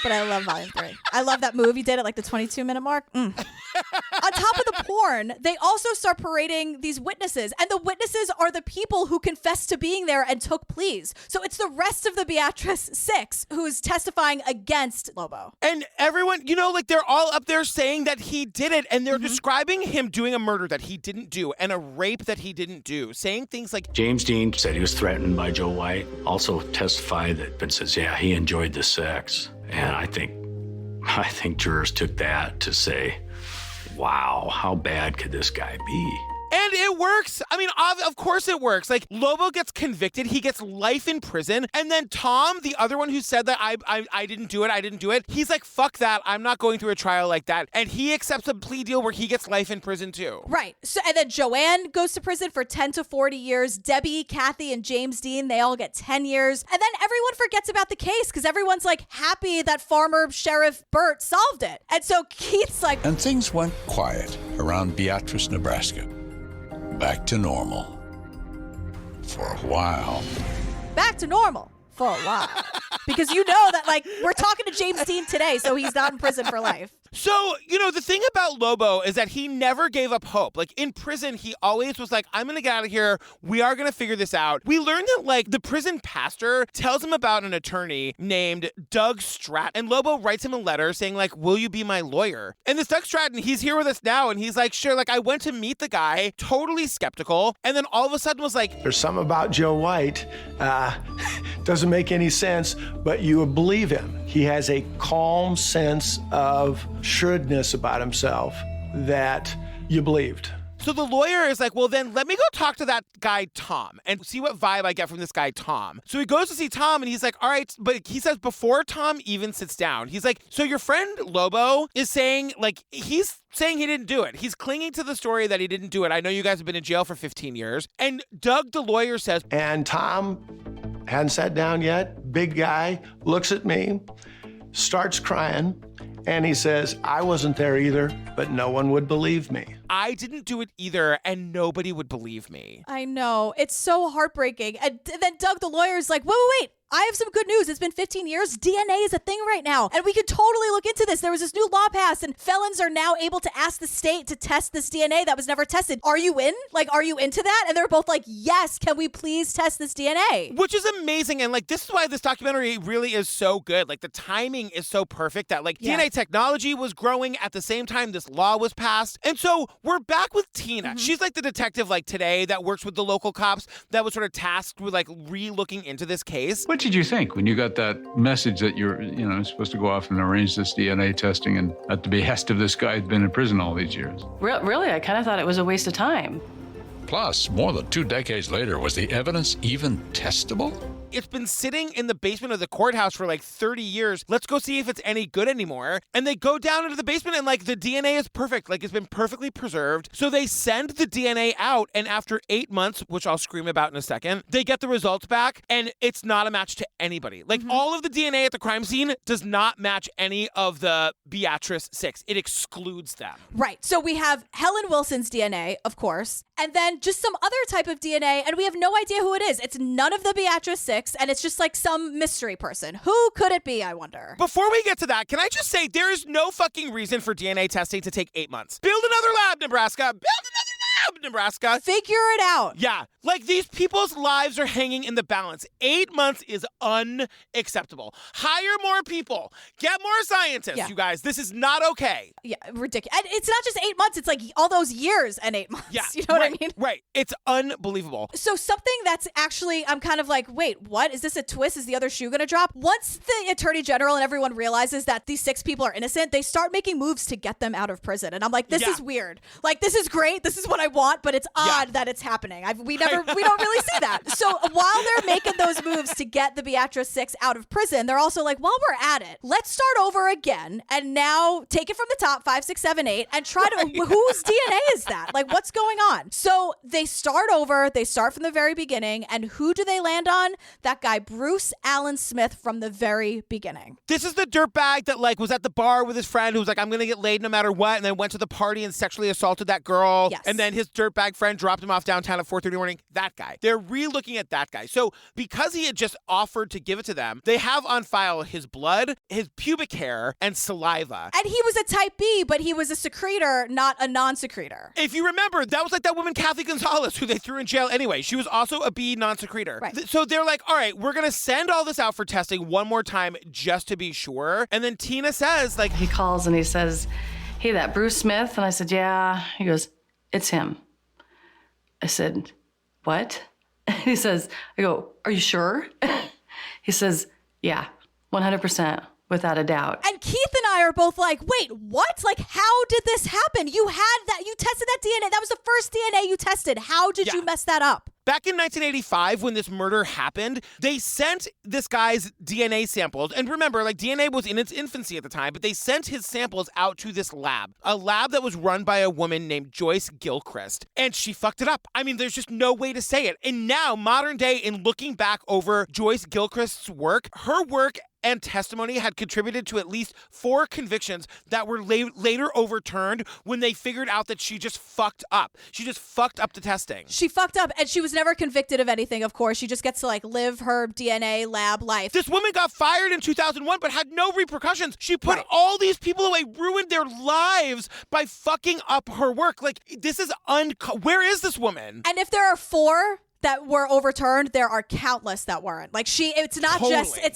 But I love Volume 3. I love that move he did at like the 22-minute mark. On top of the porn, they also start parading these witnesses. And the witnesses are the people who confessed to being there and took pleas. So it's the rest of the Beatrice 6 who's testifying against Lobo. And everyone, like they're all up there saying that he did it. And they're describing him doing a murder that he didn't do and a rape that he didn't do. Saying things like... James Dean said he was threatened by Joe White. Also testified that, but says, yeah, he enjoyed the sex. And I think jurors took that to say, wow, how bad could this guy be? And it works. I mean, of course it works. Like, Lobo gets convicted. He gets life in prison. And then Tom, the other one who said that I didn't do it, he's like, fuck that. I'm not going through a trial like that. And he accepts a plea deal where he gets life in prison too. Right. So, and then Joanne goes to prison for 10 to 40 years. Debbie, Kathy, and James Dean, they all get 10 years. And then everyone forgets about the case because everyone's like happy that Farmer Sheriff Burt solved it. And so Keith's like... And things went quiet around Beatrice, Nebraska. Back to normal. For a while. Back to normal for a while. Because you know that, like, we're talking to James Dean today, so he's not in prison for life. So, the thing about Lobo is that he never gave up hope. Like, in prison, he always was like, I'm going to get out of here. We are going to figure this out. We learned that, like, the prison pastor tells him about an attorney named Doug Stratton. And Lobo writes him a letter saying, like, will you be my lawyer? And this Doug Stratton, he's here with us now. And he's like, sure. Like, I went to meet the guy, totally skeptical. And then all of a sudden was like... There's something about Joe White. Doesn't make any sense, but you believe him. He has a calm sense of shrewdness about himself that you believed. So the lawyer is like, well, then let me go talk to that guy, Tom, and see what vibe I get from this guy, Tom. So he goes to see Tom, and he's like, all right, but he says before Tom even sits down, he's like, so your friend Lobo is saying, like, he's saying he didn't do it. He's clinging to the story that he didn't do it. I know you guys have been in jail for 15 years. And Doug, the lawyer, says... And Tom hadn't sat down yet. Big guy looks at me, starts crying, and he says, I wasn't there either, but no one would believe me. I didn't do it either, and nobody would believe me. I know. It's so heartbreaking. And then Doug, the lawyer, is like, wait. I have some good news. It's been 15 years. DNA is a thing right now. And we could totally look into this. There was this new law passed, and felons are now able to ask the state to test this DNA that was never tested. Are you in? Like, are you into that? And they're both like, yes, can we please test this DNA? Which is amazing. And, like, this is why this documentary really is so good. Like, the timing is so perfect that, like, DNA technology was growing at the same time this law was passed. And so we're back with Tina. She's like the detective, like, today that works with the local cops that was sort of tasked with, like, re-looking into this case. What did you think when you got that message that you're, supposed to go off and arrange this DNA testing and at the behest of this guy who'd been in prison all these years? Really, I kind of thought it was a waste of time. Plus, more than 2 decades later, was the evidence even testable? It's been sitting in the basement of the courthouse for like 30 years. Let's go see if it's any good anymore. And they go down into the basement and like the DNA is perfect. Like it's been perfectly preserved. So they send the DNA out. And after 8 months, which I'll scream about in a second, they get the results back and it's not a match to anybody. Like all of the DNA at the crime scene does not match any of the Beatrice 6. It excludes them. Right. So we have Helen Wilson's DNA, of course, and then just some other type of DNA. And we have no idea who it is. It's none of the Beatrice 6. And it's just like some mystery person. Who could it be, I wonder? Before we get to that, can I just say there is no fucking reason for DNA testing to take 8 months. Build another lab, Nebraska. Build another lab, Nebraska. Figure it out. Yeah. Like these people's lives are hanging in the balance. 8 months is unacceptable. Hire more people. Get more scientists, you guys. This is not okay. Yeah, ridiculous. And it's not just 8 months. It's like all those years and 8 months. Yeah. You know what I mean? Right. It's unbelievable. So something that's actually, I'm kind of like, wait, what? Is this a twist? Is the other shoe going to drop? Once the attorney general and everyone realizes that these 6 people are innocent, they start making moves to get them out of prison. And I'm like, this is weird. Like, this is great. This is what I want, but it's odd that it's happening. We don't really see that. So while they're making those moves to get the Beatrice 6 out of prison, they're also like, while we're at it, let's start over again and now take it from the top, 5, 6, 7, 8, and try to, whose DNA is that? Like, what's going on? So they start over, they start from the very beginning, and who do they land on? That guy, Bruce Allen Smith, from the very beginning. This is the dirtbag that like was at the bar with his friend who was like, I'm going to get laid no matter what, and then went to the party and sexually assaulted that girl. Yes. And then his dirtbag friend dropped him off downtown at 4:30 in the morning. That guy. They're re-looking at that guy. So because he had just offered to give it to them, they have on file his blood, his pubic hair, and saliva. And he was a type B, but he was a secretor, not a non-secretor. If you remember, that was like that woman, Kathy Gonzalez, who they threw in jail anyway. She was also a B non-secretor. Right. So they're like, all right, we're going to send all this out for testing one more time just to be sure. And then Tina says, like... He calls and he says, hey, that Bruce Smith? And I said, yeah. He goes, it's him. I said, what? He says, I go, are you sure? He says, yeah, 100%. Without a doubt. And Keith and I are both like, wait, what? Like, how did this happen? You tested that DNA. That was the first DNA you tested. How did you mess that up? Back in 1985, when this murder happened, they sent this guy's DNA samples. And remember, like, DNA was in its infancy at the time, but they sent his samples out to this lab, a lab that was run by a woman named Joyce Gilchrist. And she fucked it up. I mean, there's just no way to say it. And now, modern day, in looking back over Joyce Gilchrist's work, her work and testimony had contributed to at least 4 convictions that were later overturned when they figured out that she just fucked up. She just fucked up the testing. She fucked up, and she was never convicted of anything, of course. She just gets to, like, live her DNA lab life. This woman got fired in 2001, but had no repercussions. She put all these people away, ruined their lives by fucking up her work. Like, this is where is this woman? And if there are 4 that were overturned, there are countless that weren't. Like, it's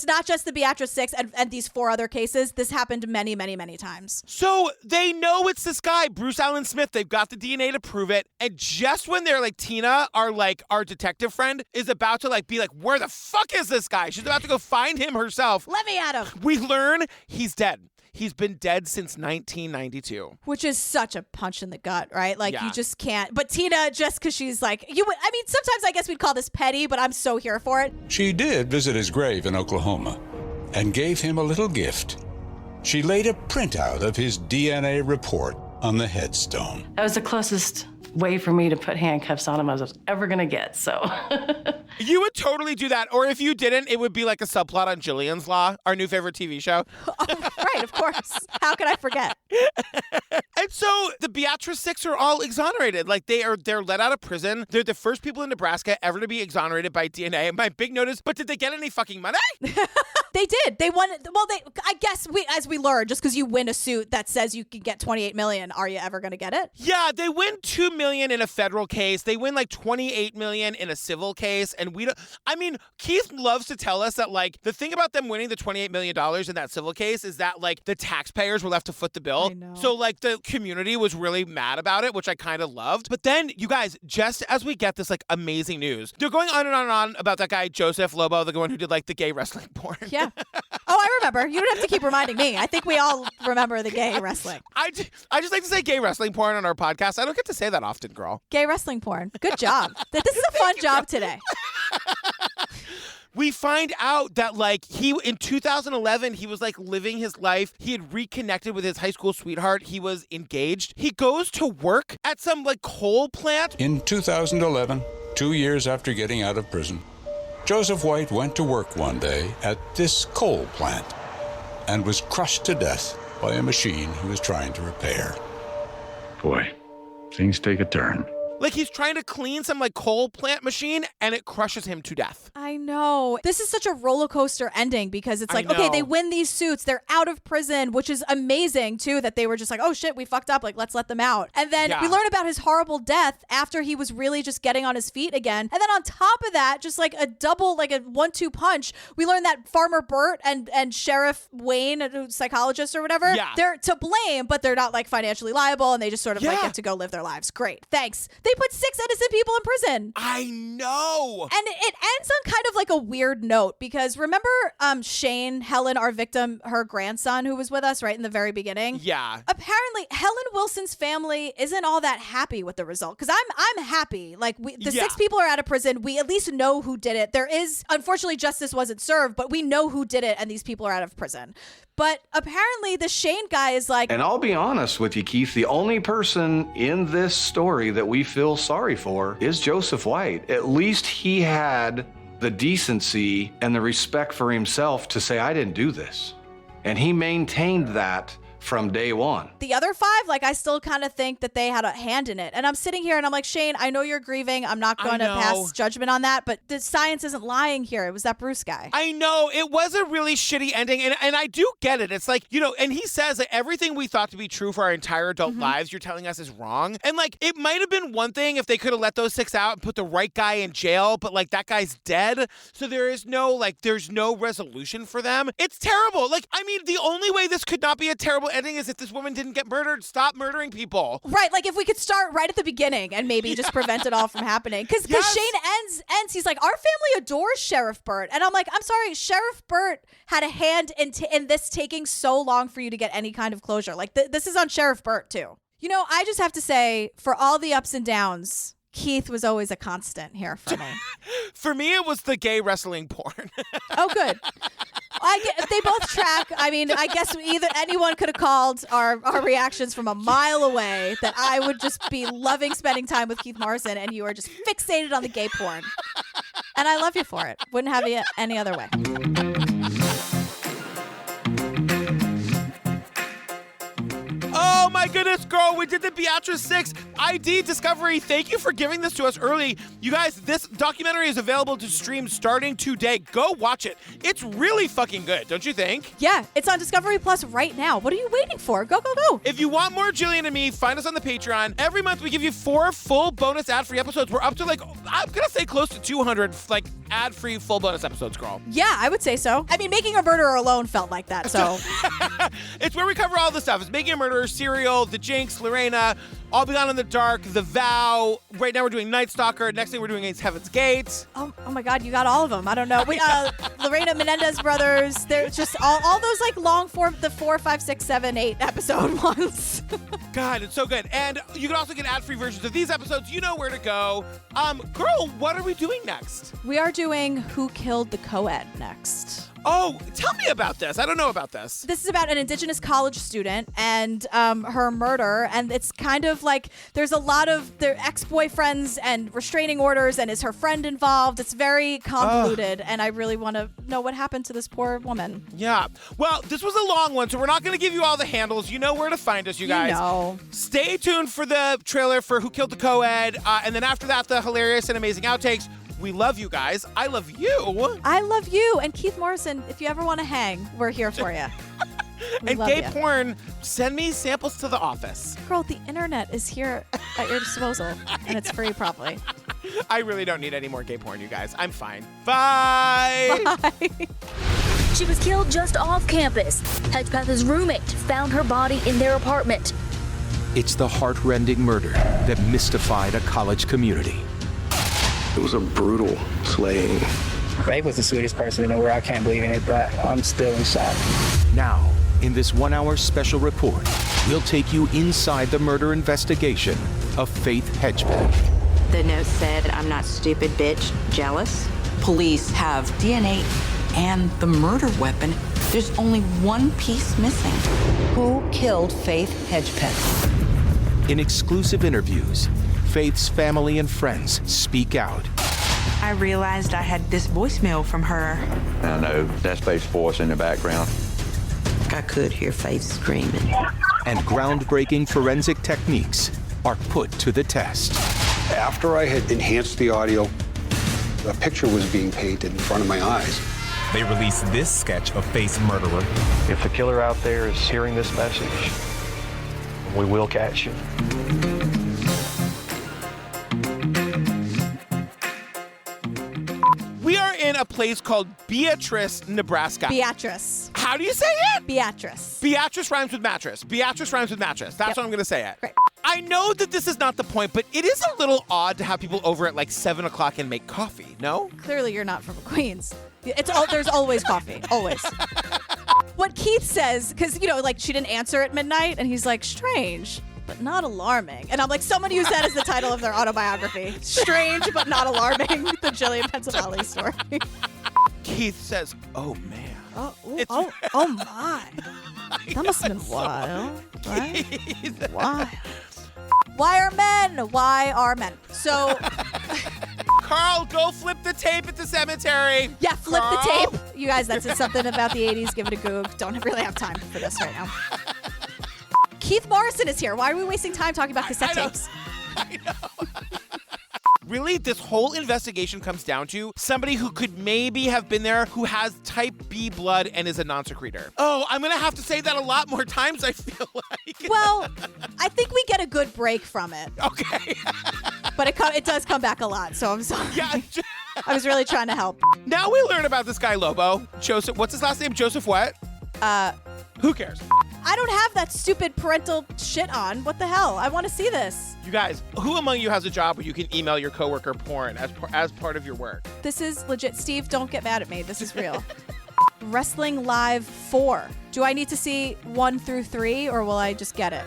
not just the Beatrice 6 and these 4 other cases. This happened many, many, many times. So they know it's this guy, Bruce Allen Smith. They've got the DNA to prove it. And just when they're like, Tina, our detective friend, is about to be like, where the fuck is this guy? She's about to go find him herself. Let me at him. We learn he's dead. He's been dead since 1992. Which is such a punch in the gut, right? Like, you just can't. But Tina, just because she's like, sometimes I guess we'd call this petty, but I'm so here for it. She did visit his grave in Oklahoma and gave him a little gift. She laid a printout of his DNA report on the headstone. That was the closest way for me to put handcuffs on him I was ever going to get, so. You would totally do that. Or if you didn't, it would be like a subplot on Jillian's Law, our new favorite TV show. Right, of course. How could I forget? And so the Beatrice 6 are all exonerated. Like, they're let out of prison. They're the first people in Nebraska ever to be exonerated by DNA. And my big note is, but did they get any fucking money? They did. They won. Well, I guess as we learned, just because you win a suit that says you can get $28 million, are you ever going to get it? Yeah, they win $2 million in a federal case. They win like $28 million in a civil case. And Keith loves to tell us that, like, the thing about them winning the $28 million in that civil case is that, like, the taxpayers were left to foot the bill. I know. So, like, the community was really mad about it, which I kind of loved. But then, you guys, just as we get this, like, amazing news, they're going on and on and on about that guy, Joseph Lobo, the one who did, like, the gay wrestling porn. Yeah. Oh, I remember. You don't have to keep reminding me. I think we all remember the gay wrestling. I just like to say gay wrestling porn on our podcast. I don't get to say that often, girl. Gay wrestling porn. Good job. This is a fun job today. We find out that, like, in 2011, he was, like, living his life. He had reconnected with his high school sweetheart. He was engaged. He goes to work at some, like, coal plant. In 2011, 2 years after getting out of prison, Joseph White went to work one day at this coal plant and was crushed to death by a machine he was trying to repair. Boy, things take a turn. Like, he's trying to clean some, like, coal plant machine, and it crushes him to death. I know. This is such a roller coaster ending because it's like, okay, they win these suits. They're out of prison, which is amazing, too, that they were just like, oh, shit, we fucked up. Like, let's let them out. And then we learn about his horrible death after he was really just getting on his feet again. And then on top of that, just like a double, like a 1-2 punch, we learn that Farmer Burt and Sheriff Wayne, a psychologist or whatever, they're to blame, but they're not, like, financially liable, and they just sort of like get to go live their lives. Great. Thanks. They put 6 innocent people in prison. I know. And it ends on kind of like a weird note because remember Shane, Helen, our victim, her grandson who was with us right in the very beginning? Yeah. Apparently, Helen Wilson's family isn't all that happy with the result because I'm happy. Like, the 6 people are out of prison. We at least know who did it. There is, unfortunately, justice wasn't served, but we know who did it and these people are out of prison. But apparently the Shane guy is like... And I'll be honest with you, Keith, the only person in this story that we feel sorry for is Joseph White. At least he had the decency and the respect for himself to say, I didn't do this. And he maintained that from day one. The other 5, like, I still kind of think that they had a hand in it. And I'm sitting here and I'm like, Shane, I know you're grieving. I'm not going to pass judgment on that, but the science isn't lying here. It was that Bruce guy. I know. It was a really shitty ending, and I do get it. It's like, you know, and he says that everything we thought to be true for our entire adult lives, you're telling us is wrong. And, like, it might have been one thing if they could have let those 6 out and put the right guy in jail, but, like, that guy's dead. So there's no resolution for them. It's terrible. Like, I mean, the only way this could not be a terrible ending is if this woman didn't get murdered. Stop murdering people. Right. Like, if we could start right at the beginning and maybe just prevent it all from happening. Because Shane ends, he's like, our family adores Sheriff Burt. And I'm like, I'm sorry, Sheriff Burt had a hand in this taking so long for you to get any kind of closure. Like, this is on Sheriff Burt, too. You know, I just have to say, for all the ups and downs, Keith was always a constant here for me. For me, it was the gay wrestling porn. Oh, good. They both track. I mean, I guess either anyone could have called our reactions from a mile away that I would just be loving spending time with Keith Morrison, and you are just fixated on the gay porn. And I love you for it. Wouldn't have you any other way. Oh my goodness, girl, we did the Beatrice 6 ID discovery. Thank you for giving this to us early. You guys, this documentary is available to stream starting today. Go watch it. It's really fucking good, don't you think? Yeah, it's on Discovery Plus right now. What are you waiting for? Go, go, go. If you want more Jillian and me, find us on the Patreon. Every month we give you 4 full bonus ad-free episodes. We're up to, like, I'm gonna say close to 200, like, ad-free full bonus episodes, girl. Yeah, I would say so. I mean, Making a Murderer alone felt like that, so. It's where we cover all the stuff. It's Making a Murderer, Serial, The Jinx, Lorena, All Beyond in the Dark, The Vow. Right now we're doing Night Stalker. Next thing we're doing is Heaven's Gate. Oh my God, you got all of them. I don't know. Lorena Menendez brothers. They're just all those, like, long form, the 4, 5, 6, 7, 8 episode ones. God, it's so good. And you can also get ad-free versions of these episodes. You know where to go. Girl, what are we doing next? We are doing Who Killed the Co-Ed next. Oh, tell me about this. I don't know about this. This is about an Indigenous college student and her murder. And it's kind of like there's a lot of their ex-boyfriends and restraining orders, and is her friend involved? It's very convoluted, and I really want to know what happened to this poor woman. Yeah. Well, this was a long one, so we're not going to give you all the handles. You know where to find us, you guys. You know. Stay tuned for the trailer for Who Killed the Co-Ed, and then after that, the hilarious and amazing outtakes. We love you guys. I love you. I love you. And Keith Morrison, if you ever want to hang, we're here for you. And gay porn, send me samples to the office. Girl, the internet is here at your disposal, and it's free, probably. I really don't need any more gay porn, you guys. I'm fine. Bye. Bye. She was killed just off campus. Hedgepeth's roommate found her body in their apartment. It's the heart-rending murder that mystified a college community. It was a brutal slaying. Ray was the sweetest person in the world. I can't believe in it, but I'm still in shock. Now, in this 1-hour special report, we'll take you inside the murder investigation of Faith Hedgepeth. The note said, "I'm not stupid, bitch, jealous." Police have DNA and the murder weapon. There's only one piece missing. Who killed Faith Hedgepeth? In exclusive interviews, Faith's family and friends speak out. I realized I had this voicemail from her. I know that's Faith's voice in the background. I could hear Faith screaming. And groundbreaking forensic techniques are put to the test. After I had enhanced the audio, a picture was being painted in front of my eyes. They released this sketch of Faith's murderer. If the killer out there is hearing this message, we will catch you. We are in a place called Beatrice, Nebraska. Beatrice. How do you say it? Beatrice. Beatrice rhymes with mattress. Beatrice rhymes with mattress. That's what I'm going to say it. Great. I know that this is not the point, but it is a little odd to have people over at like 7 o'clock and make coffee, no? Clearly you're not from Queens. There's always coffee. Always. What Keith says, because, you know, like, she didn't answer at midnight, and he's like, strange, but not alarming. And I'm like, someone use that as the title of their autobiography. Strange, but not alarming. The Jillian Pensavalli story. Keith says, oh, man. Oh my. That must have been wild, right? Wild. Why are men? Why are men? So... Carl, go flip the tape at the cemetery. Yeah, flip Carl. the tape. You guys, that's something about the 80s. Give it a goog. Don't really have time for this right now. Keith Morrison is here. Why are we wasting time talking about cassette tapes? I know. Really, this whole investigation comes down to somebody who could maybe have been there who has type B blood and is a non-secretor. Oh, I'm going to have to say that a lot more times, I feel like. Well, I think we get a good break from it. Okay. But it does come back a lot, so I'm sorry. Yeah. I was really trying to help. Now we learn about this guy, Lobo. Joseph, what's his last name? Joseph what? Who cares? I don't have that stupid parental shit on. What the hell? I want to see this. You guys, who among you has a job where you can email your coworker porn as part of your work? This is legit. Steve, don't get mad at me. This is real. Wrestling Live 4. Do I need to see 1 through 3 or will I just get it?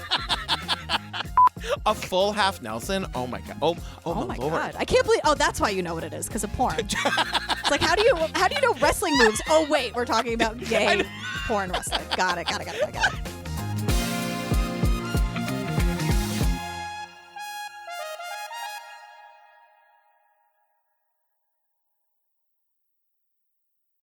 A full half Nelson? Oh my god. Oh my Lord. God. I can't believe. Oh, that's why you know what it is, because of porn. It's like, how do you know wrestling moves? Oh wait, we're talking about gay porn wrestling. Got it.